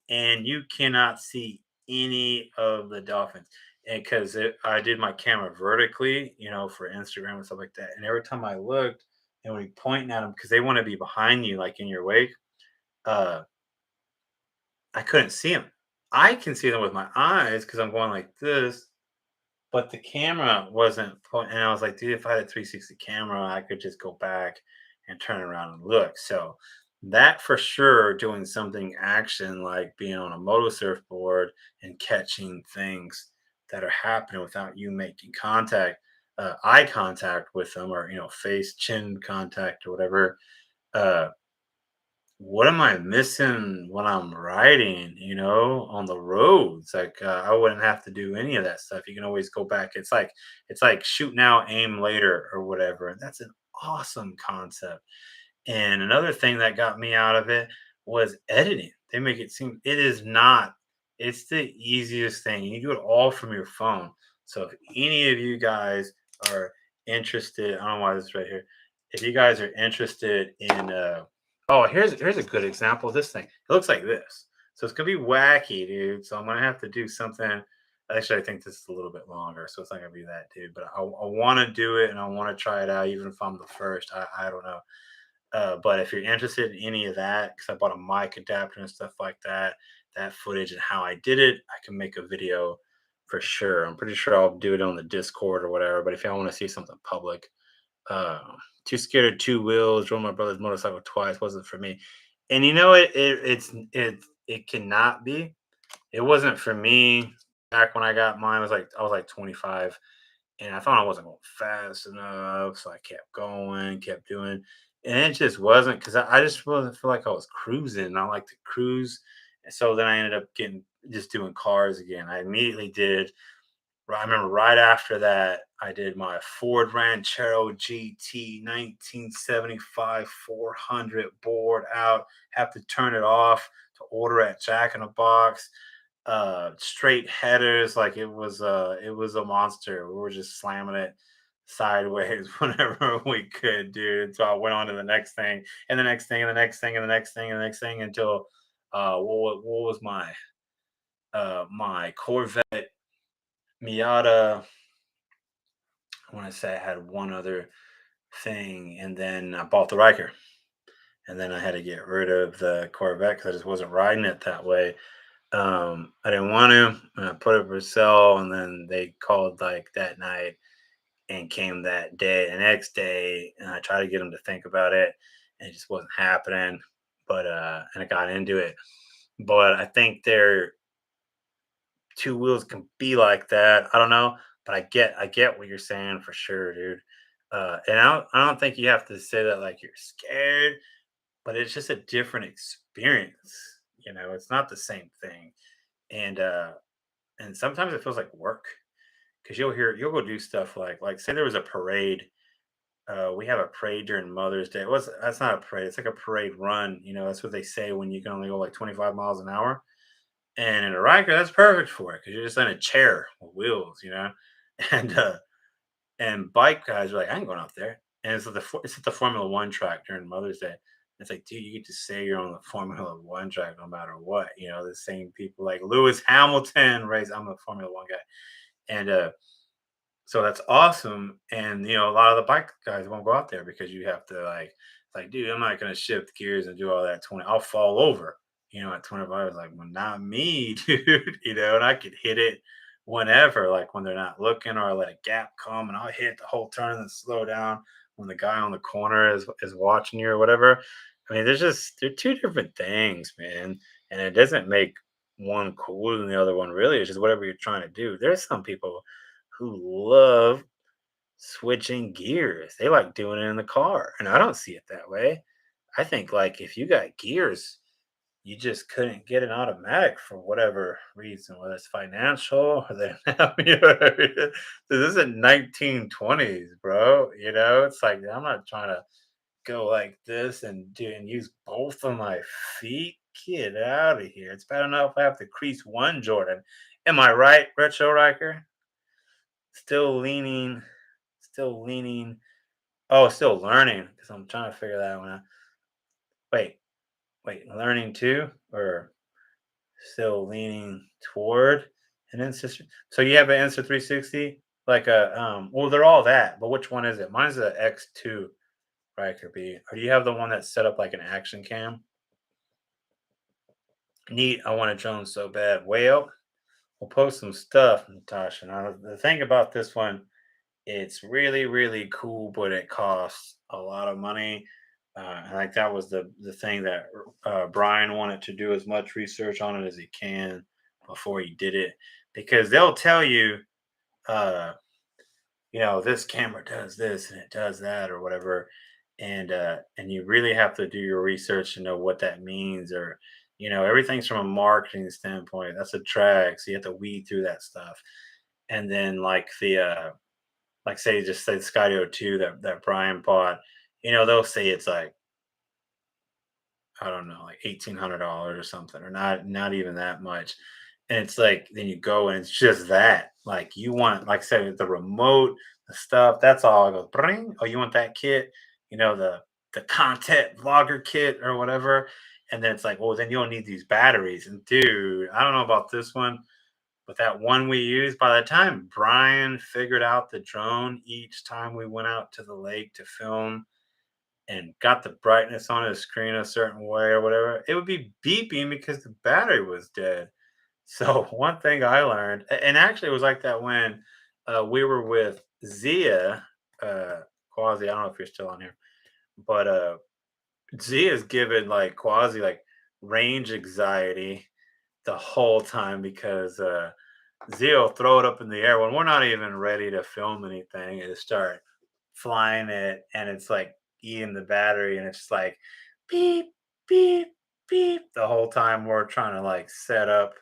Speaker 1: and you cannot see any of the dolphins. And because I did my camera vertically, for Instagram and stuff like that. And every time I looked, and when you pointing at them, because they want to be behind you, like in your wake, uh, I couldn't see them. I can see them with my eyes because I'm going like this, but the camera wasn't. And I was like, dude, if I had a 360 camera, I could just go back and turn around and look. So that for sure, doing something action like being on a moto surfboard and catching things that are happening without you making contact, eye contact with them, or face chin contact or whatever. Uh, what am I missing when I'm riding, on the roads? Like I wouldn't have to do any of that stuff. You can always go back. It's like shoot now, aim later or whatever. And that's an awesome concept. And another thing that got me out of it was editing. They make it seem it is not. It's the easiest thing. You do it all from your phone. So if any of you guys are interested, I don't know why this is right here. If you guys are interested in oh, here's a good example of this thing. It looks like this. So it's gonna be wacky, dude. So I'm gonna have to do something. Actually, I think this is a little bit longer, so it's not gonna be that, dude. But I want to do it and I want to try it out, even if I'm the first. I don't know. But if you're interested in any of that, because I bought a mic adapter and stuff like that, that footage and how I did it, I can make a video for sure. I'm pretty sure I'll do it on the Discord or whatever. But if y'all want to see something public, uh, too scared of two wheels, drove my brother's motorcycle twice, wasn't for me. And it cannot be. It wasn't for me back when I got mine. I was like 25 and I thought I wasn't going fast enough, so I kept going, kept doing, and it just wasn't because I just wasn't feel like I was cruising. And I like to cruise, and so then I ended up getting just doing cars again. I immediately did. I remember right after that, I did my Ford Ranchero GT 1975 400 board out. Have to turn it off to order at Jack in a Box, straight headers like it was a monster. We were just slamming it sideways whenever we could, dude. So I went on to the next thing and the next thing and the next thing and the next thing and the next thing until what was my Corvette Miata. I want to say I had one other thing, and then I bought the Ryker, and then I had to get rid of the Corvette because I just wasn't riding it that way. I didn't want to. And I put it for sale, and then they called like that night and came that day, the next day, and I tried to get them to think about it, and it just wasn't happening. But and I got into it. But I think their two wheels can be like that. I don't know, but I get what you're saying for sure, dude. And I don't think you have to say that like you're scared, but it's just a different experience. It's not the same thing. And and sometimes it feels like work because you'll go do stuff like say there was a parade. We have a parade during Mother's Day. That's not a parade, it's like a parade run. That's what they say when you can only go like 25 miles an hour. And in a Ryker, that's perfect for it because you're just in a chair with wheels. And and bike guys are like, I ain't going out there. And it's at the Formula One track during Mother's Day. It's like, dude, you get to say you're on the Formula One track no matter what. The same people like Lewis Hamilton race. I'm a Formula One guy. And so that's awesome. And a lot of the bike guys won't go out there because you have to like, dude, I'm not gonna shift gears and do all that 20. I'll fall over, at 25. I was like, well, not me, dude. And I could hit it whenever, like when they're not looking, or I let a gap come and I'll hit the whole turn and slow down when the guy on the corner is watching you or whatever. I mean, they're two different things, man. And it doesn't make one cooler than the other one, really. It's just whatever you're trying to do. There's some people who love switching gears. They like doing it in the car, and I don't see it that way. I think like if you got gears, you just couldn't get an automatic for whatever reason, whether it's financial or they don't have, this isn't 1920s, bro. It's like I'm not trying to go like this and use both of my feet. Get out of here. It's bad enough I have to crease one Jordan. Am I right, Retro Riker? Still leaning, still leaning. Oh, still learning because I'm trying to figure that one out. Wait, wait, learning too, or still leaning toward an Insta? So you have an Insta 360, like a Well, they're all that, but which one is it? Mine's a X2, right? Could be. Or do you have the one that's set up like an action cam? Neat. I want a drone so bad. Well, we'll post some stuff, Natasha. Now the thing about this one, it's really, really cool, but it costs a lot of money. And like that was the thing that Brian wanted to do as much research on it as he can before he did it, because they'll tell you, uh, this camera does this and it does that or whatever, and you really have to do your research to know what that means, or everything's from a marketing standpoint. That's a drag, so you have to weed through that stuff, and then like say just say the Skydio 2 that Brian bought, they'll say it's like, I don't know, like $1,800 or something, or not even that much. And it's like then you go and it's just that. Like you want, like say the remote, the stuff, that's all. I go bring. Oh, you want that kit, the content vlogger kit or whatever. And then it's like, well, then you'll need these batteries. And dude, I don't know about this one, but that one we used, by the time Brian figured out the drone each time we went out to the lake to film and got the brightness on his screen a certain way or whatever, it would be beeping because the battery was dead. So one thing I learned, and actually it was like that when we were with Zia, Quasi. I don't know if you're still on here, but Zia's given like Quasi like range anxiety the whole time because Zio throw it up in the air when we're not even ready to film anything and start flying it, and it's like eating the battery, and it's just like beep, beep, beep the whole time we're trying to like set up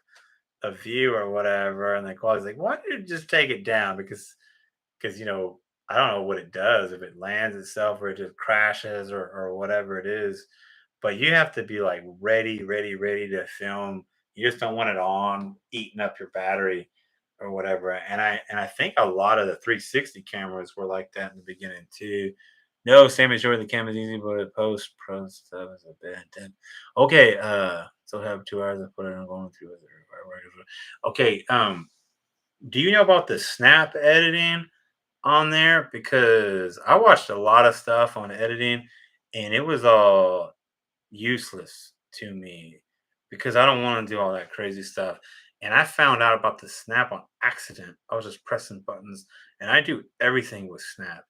Speaker 1: a view or whatever. And the quality's like, why don't you just take it down? Because I don't know what it does, if it lands itself or it just crashes or whatever it is. But you have to be like ready, ready, ready to film. You just don't want it on eating up your battery or whatever. And I think a lot of the 360 cameras were like that in the beginning too. No, same as the camera's easy, but the post pro stuff is a bad tip. Okay, so have 2 hours to put it on going through it. Okay, do you know about the snap editing on there? Because I watched a lot of stuff on editing and it was all useless to me because I don't want to do all that crazy stuff. And I found out about the snap on accident. I was just pressing buttons and I do everything with snap.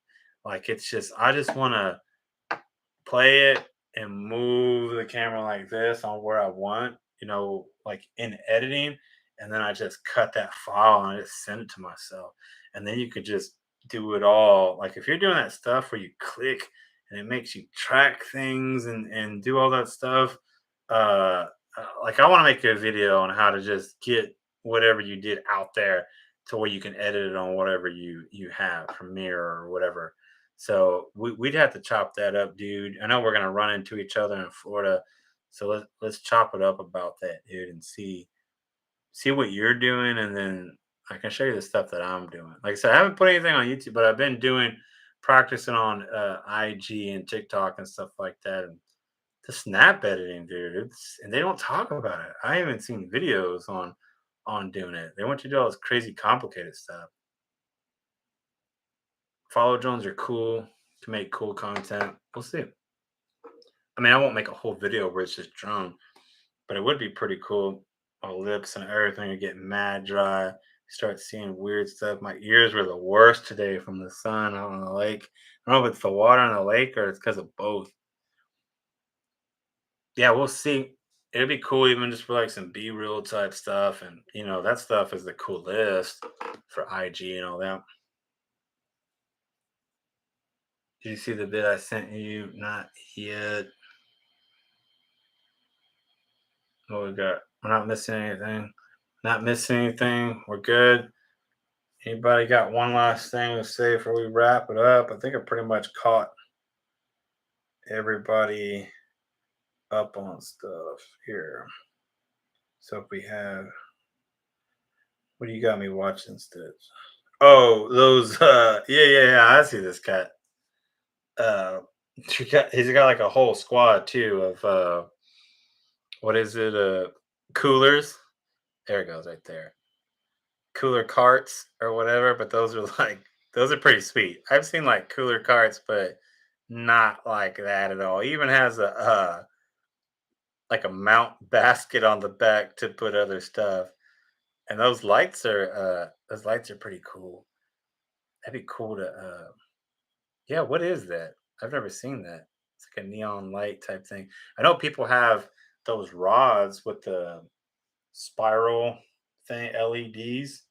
Speaker 1: Like it's just I just want to play it and move the camera like this on where I want, like in editing, and then I just cut that file and I just send it to myself. And then you could just do it all. Like if you're doing that stuff where you click and it makes you track things and do all that stuff, like I want to make a video on how to just get whatever you did out there to where you can edit it on whatever you have, Premiere or whatever. So we'd have to chop that up, dude. I know we're gonna run into each other in Florida, so let's chop it up about that, dude, and see what you're doing, and then I can show you the stuff that I'm doing. Like I said, I haven't put anything on YouTube, but I've been doing practicing on IG and TikTok and stuff like that. And the snap editing, dude, and they don't talk about it. I haven't seen videos on doing it. They want you to do all this crazy complicated stuff. Follow drones are cool to make cool content. We'll see. I mean, I won't make a whole video where it's just drone, but it would be pretty cool. My lips and everything are getting mad dry. Start seeing weird stuff. My ears were the worst today from the sun out on the lake. I don't know if it's the water on the lake or it's because of both. Yeah, we'll see. It'd be cool even just for like some B-roll type stuff. And that stuff is the coolest for IG and all that. Did you see the bit I sent you? Not yet. What we got? We're not missing anything. Not missing anything. We're good. Anybody got one last thing to say before we wrap it up? I think I pretty much caught everybody up on stuff here. So if we have, what do you got me watching, Stitch? Oh, those, yeah, I see this cat. Uh, he's got like a whole squad too of, what is it? Coolers. There it goes right there. Cooler carts or whatever, but those are like those are pretty sweet. I've seen like cooler carts, but not like that at all. He even has a like a mount basket on the back to put other stuff. And those lights are pretty cool. That'd be cool to yeah, what is that? I've never seen that. It's like a neon light type thing. I know people have those rods with the spiral thing LEDs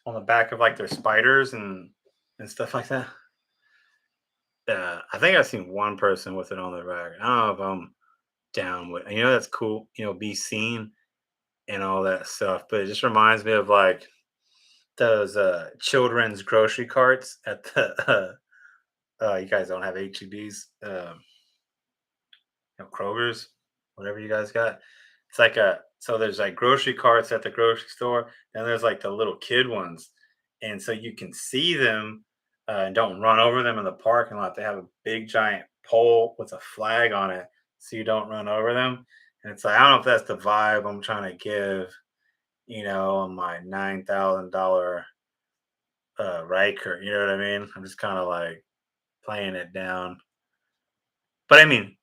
Speaker 1: on the back of like their spiders and stuff like that. I think I've seen one person with it on the rack. I don't know if I'm down with. That's cool. Be seen and all that stuff. But it just reminds me of like those children's grocery carts at the. You guys don't have HEBs, Kroger's, whatever you guys got. It's like so there's like grocery carts at the grocery store, and there's like the little kid ones, and so you can see them and don't run over them in the parking lot. They have a big giant pole with a flag on it, so you don't run over them. And it's like I don't know if that's the vibe I'm trying to give, on my $9,000 Ryker. You know what I mean? I'm just kind of like playing it down, but I mean,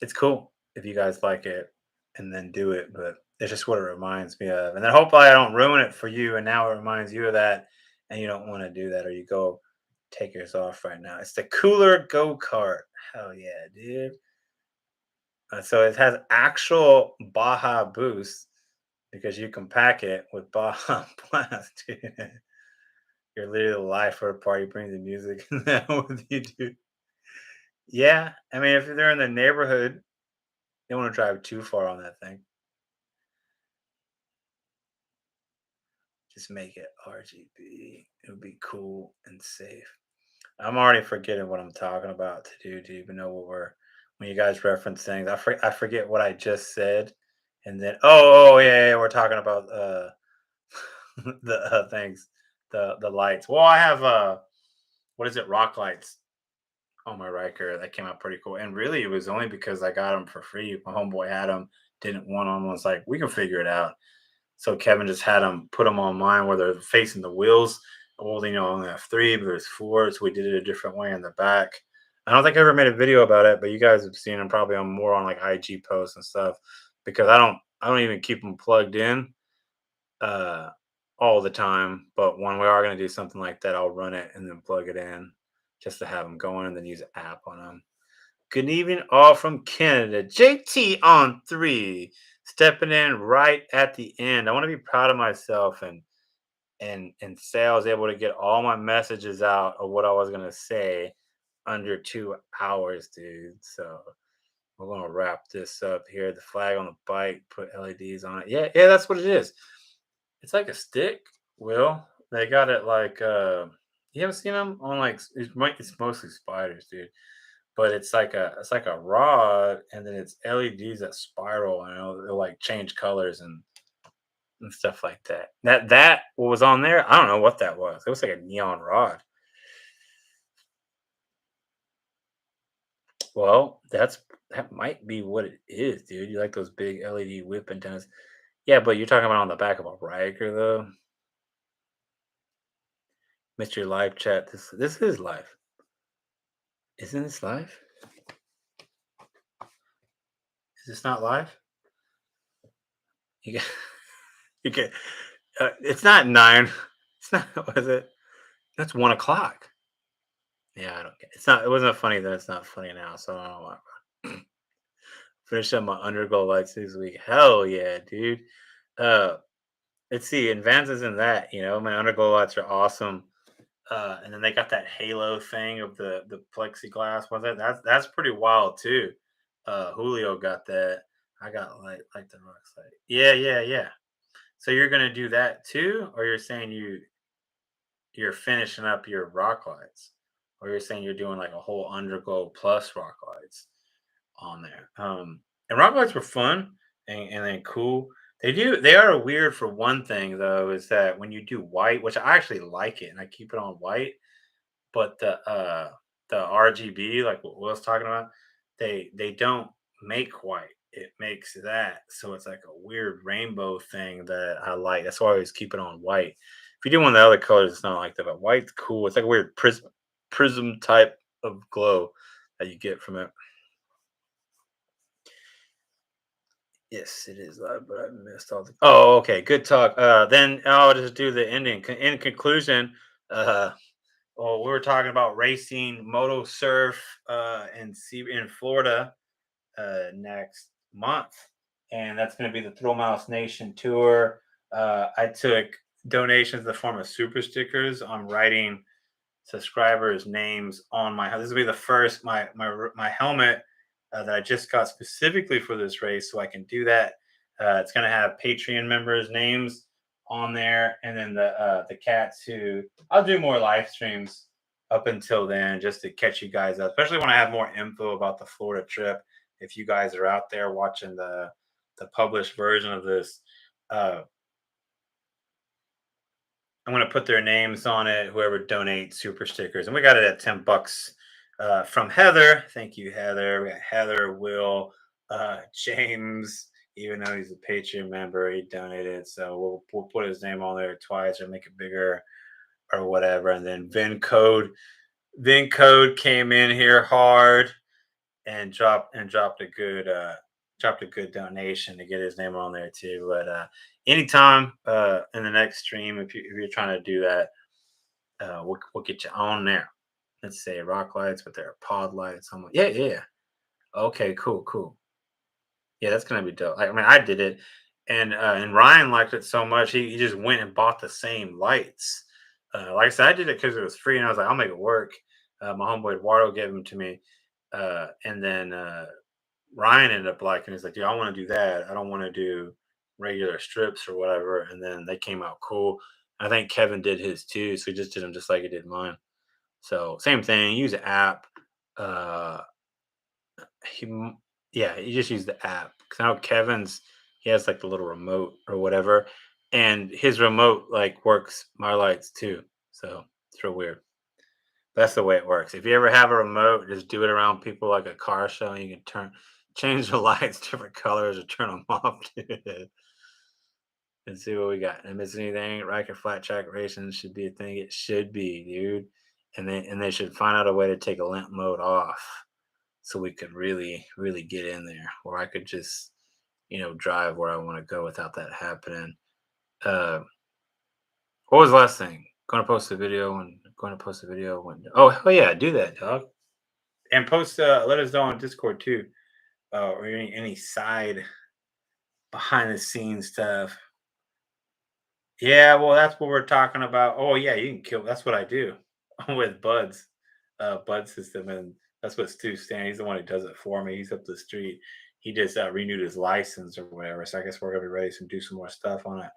Speaker 1: it's cool if you guys like it and then do it, but it's just what it reminds me of. And then hopefully I don't ruin it for you. And now it reminds you of that and you don't want to do that or you go take yours off right now. It's the cooler go kart. Hell yeah, dude. So it has actual Baja boost because you can pack it with Baja Blast, dude. You're literally the life for a party. Bring the music with you, dude. Yeah, I mean, if they're in the neighborhood, you don't want to drive too far on that thing. Just make it RGB. It would be cool and safe. I'm already forgetting what I'm talking about to do. Do you even know what when you guys reference things? I forget what I just said, and then yeah, we're talking about the things, the lights. Well, I have what is it, rock lights on my Riker that came out pretty cool, and really it was only because I got them for free. My homeboy had them, didn't want them. Was like, we can figure it out. So Kevin just had them put them on mine where they're facing the wheels. Well, I only have three, but there's four, so we did it a different way in the back. I don't think I ever made a video about it, but you guys have seen them probably on more on like IG posts and stuff because I don't even keep them plugged in uh all the time. But when we are gonna do something like that, I'll run it and then plug it in just to have them going and then use an app on them. Good evening, all from Canada. JT on 3, stepping in right at the end. I want to be proud of myself and say I was able to get all my messages out of what I was gonna say under 2 hours, dude. So we're gonna wrap this up here. The flag on the bike, put LEDs on it. Yeah, yeah, that's what it is. It's like a stick, Will. They got it like you ever seen them on like it's mostly spiders, dude. But it's like a rod and then it's LEDs that spiral and they'll like change colors and stuff like that. That what was on there, I don't know what that was. It was like a neon rod. Well, that might be what it is, dude. You like those big LED whip antennas. Yeah, but you're talking about on the back of a Ryker though. Mr. Live Chat. This is live. Isn't this live? Is this not live? You get, you get it's not 9. It's not what is it? That's 1 o'clock. Yeah, I don't get it's not it wasn't funny then it's not funny now, so I don't know why. Finish up my underglow lights this week. Hell yeah, dude. Uh let's see, advances in that, my underglow lights are awesome. And then they got that halo thing of the plexiglass. Was it? That's pretty wild too. Julio got that. I got like the rocks light. Yeah, yeah, yeah. So you're gonna do that too, or you're saying you're finishing up your rock lights, or you're saying you're doing like a whole underglow plus rock lights on there. And rock lights were fun and then cool. They are weird for one thing though, is that when you do white, which I actually like it and I keep it on white, but the RGB, like what Will's talking about, they don't make white. It makes that. So it's like a weird rainbow thing that I like. That's why I always keep it on white. If you do one of the other colors, it's not like that. But white's cool. It's like a weird prism type of glow that you get from it. Yes, it is live, but I missed all the. Oh, okay. Good talk. Then I'll just do the ending. In conclusion, uh, well, we were talking about racing moto surf in Florida next month, and that's going to be the Thrill Mouse Nation tour. I took donations in the form of super stickers. I'm writing subscribers' names on my. This will be the first my helmet that I just got specifically for this race, so I can do that. It's going to have Patreon members' names on there, and then the cats who I'll do more live streams up until then, just to catch you guys up, especially when I have more info about the Florida trip. If you guys are out there watching the published version of this, uh, I'm gonna put their names on it. Whoever donates super stickers, and we got it at $10 from Heather. Thank you, Heather. We got Heather, Will, James. Even though he's a Patreon member, he donated, so we'll put his name on there twice or make it bigger or whatever. And then Vin Code came in here hard and dropped a good donation to get his name on there too. But anytime in the next stream, if you're trying to do that, we'll get you on there. Let's say rock lights with their pod lights. I'm like, yeah, yeah, yeah. Okay, cool, cool. Yeah, that's gonna be dope. I mean, I did it, and Ryan liked it so much he just went and bought the same lights. Like I said, I did it because it was free, and I was like, I'll make it work. My homeboy Eduardo gave them to me, and then Ryan ended up liking. He's like, dude, I want to do that. I don't want to do regular strips or whatever. And then they came out cool. I think Kevin did his too, so he just did them just like he did mine. So same thing. Use the app. Uh, he, yeah, you just use the app because now Kevin's he has like the little remote or whatever, and his remote like works my lights too. So it's real weird. That's the way it works. If you ever have a remote, just do it around people like a car show. And you can change the lights different colors or turn them off. And see what we got. Did I miss anything? Riker flat track racing should be a thing. It should be, dude. And they should find out a way to take a limp mode off, so we could really really get in there, or I could just drive where I want to go without that happening. Uh, what was the last thing? Going to post a video when. Oh hell yeah, do that, dog. And post let us know on Discord too, or any side behind the scenes stuff. Yeah, well, that's what we're talking about. Oh, yeah, you can kill. That's what I do with Bud's Bud system, and that's what Stu's saying. He's the one who does it for me. He's up the street. He just renewed his license or whatever. So I guess we're gonna be ready to do some more stuff on it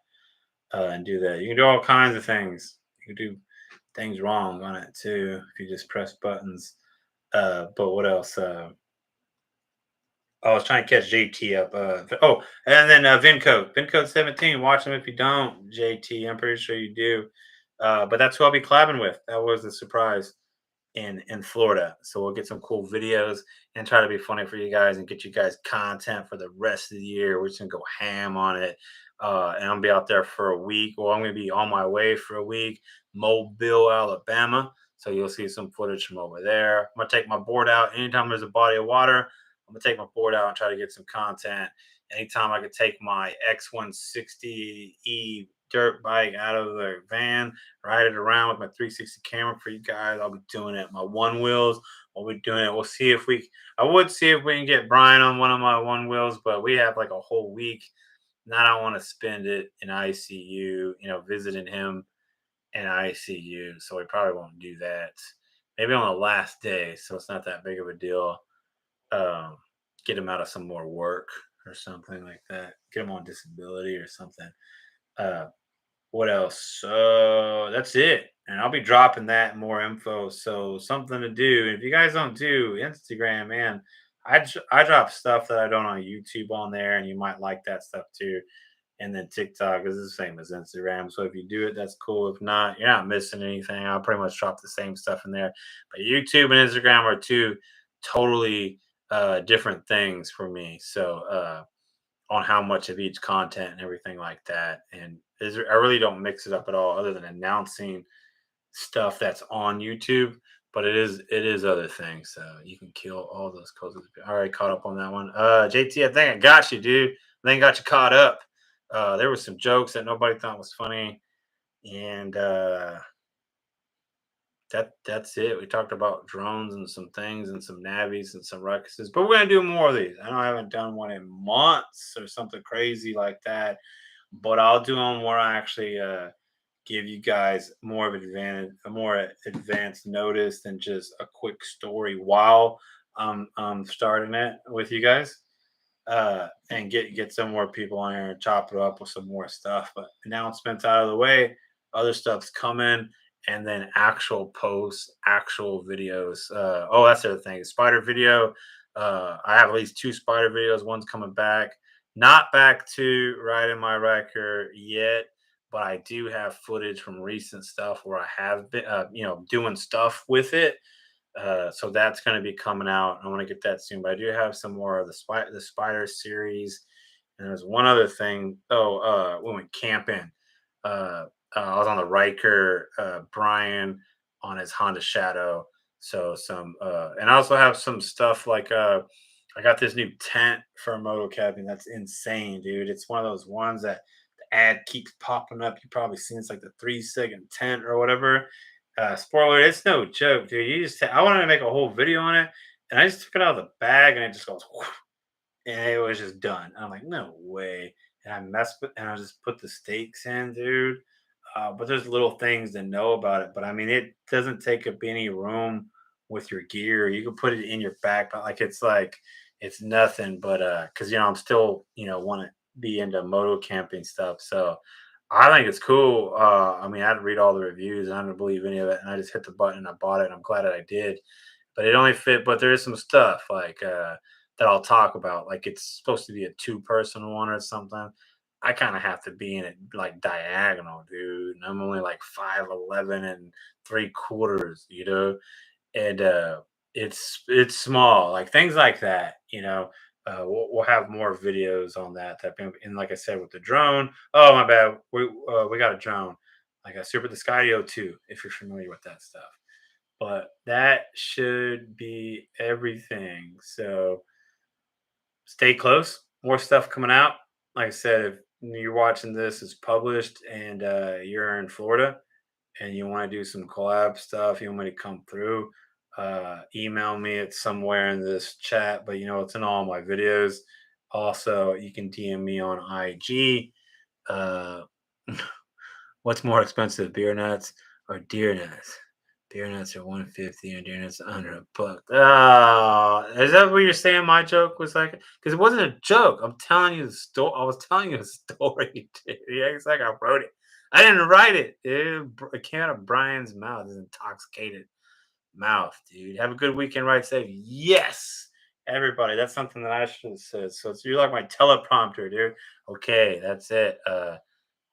Speaker 1: and do that. You can do all kinds of things. You can do things wrong on it too if you just press buttons. But what else? I was trying to catch JT up. And then Vincode 17. Watch him if you don't, JT. I'm pretty sure you do. But that's who I'll be collabing with. That was the surprise in Florida. So we'll get some cool videos and try to be funny for you guys and get you guys content for the rest of the year. We're just gonna go ham on it. And I'll be out there for a week. Well, I'm gonna be on my way for a week, Mobile, Alabama. So you'll see some footage from over there. I'm gonna take my board out anytime there's a body of water. I'm gonna take my board out and try to get some content. Anytime I could take my X160E dirt bike out of the van, ride it around with my 360 camera for you guys. I'll be doing it. My one wheels, we'll be doing it. We'll see if we. I would see if we can get Brian on one of my one wheels, but we have like a whole week. And I don't want to spend it in ICU, visiting him in ICU. So we probably won't do that. Maybe on the last day, so it's not that big of a deal. Um, get him out of some more work or something like that. Get him on disability or something. Uh, what else? That's it. And I'll be dropping that more info. So something to do. If you guys don't do Instagram, man, I drop stuff that I don't on YouTube on there, and you might like that stuff too. And then TikTok is the same as Instagram. So if you do it, that's cool. If not, you're not missing anything. I'll pretty much drop the same stuff in there. But YouTube and Instagram are two totally different things for me. So on how much of each content and everything like that. And I really don't mix it up at all, other than announcing stuff that's on YouTube. But it is other things. So you can kill all those codes. All right, caught up on that one. JT, I think I got you, dude. I think I got you caught up. There was some jokes that nobody thought was funny, and that's it. We talked about drones and some things and some navies and some ruckuses, but we're gonna do more of these. I know I haven't done one in months or something crazy like that, but I'll do them where I actually give you guys a more advanced notice than just a quick story while I'm starting it with you guys. And get some more people on here and chop it up with some more stuff. But announcements out of the way, other stuff's coming, and then actual posts, actual videos. That's the other thing. Spider video. I have at least two spider videos. One's coming back. Not back to riding my Ryker yet, but I do have footage from recent stuff where I have been, doing stuff with it. So that's going to be coming out. I want to get that soon, but I do have some more of the spider series. And there's one other thing. We went camping. I was on the Ryker, Brian on his Honda Shadow. So and I also have some stuff like I got this new tent for moto camping. That's insane, dude. It's one of those ones that the ad keeps popping up. You probably seen it's like the 3-second tent or whatever. Spoiler, it's no joke, dude. I wanted to make a whole video on it, and I just took it out of the bag and it just goes, and it was just done. I'm like, no way. And I messed with, and I just put the stakes in, dude. But there's little things to know about it. But I mean, it doesn't take up any room with your gear. You can put it in your backpack, like it's nothing. But because I'm still want to be into moto camping stuff, so I think it's cool. I mean, I had to read all the reviews, and I didn't believe any of it, and I just hit the button and I bought it, and I'm glad that I did. But it only fit. But there is some stuff like that I'll talk about. Like it's supposed to be a two-person one or something. I kind of have to be in it like diagonal, dude. And I'm only like 5'11" and 3/4, and it's small, like things like that. We'll have more videos on that. And like I said, with the drone. Oh my bad, we got a drone, like a Super the Skydio 2, if you're familiar with that stuff. But that should be everything. So stay close. More stuff coming out. Like I said, if you're watching this is published and you're in Florida and you want to do some collab stuff, you want me to come through, email me. It's somewhere in this chat, but it's in all my videos. Also, you can DM me on IG. Uh, What's more expensive, beer nuts or deer nuts? Beer nuts are 150 and deer nuts are under a buck. Oh, is that what you're saying? My joke was like, because it wasn't a joke. I'm telling you the story. I was telling you a story. Dude. Yeah, it's like I wrote it. I didn't write it. It came out of Brian's mouth. His intoxicated mouth, dude. Have a good weekend, right? Safe. Yes, everybody. That's something that I should have said. So you're like my teleprompter, dude. Okay, that's it.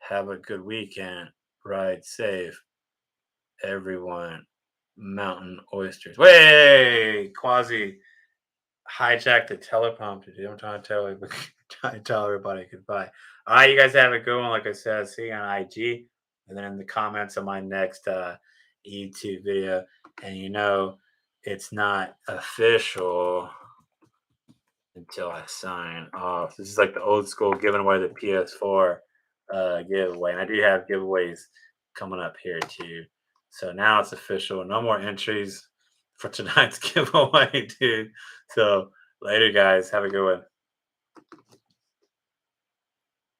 Speaker 1: Have a good weekend. Ride safe, everyone. Mountain oysters. Way Quasi hijacked the teleprompter, dude. I'm trying to tell you, trying to tell everybody goodbye. All right, you guys have a good one. Like I said, see you on IG, and then in the comments on my next YouTube video. And it's not official until I sign off. This is like the old school giving away the PS4 giveaway. And I do have giveaways coming up here too. So now it's official. No more entries for tonight's giveaway, dude. So later, guys. Have a good one.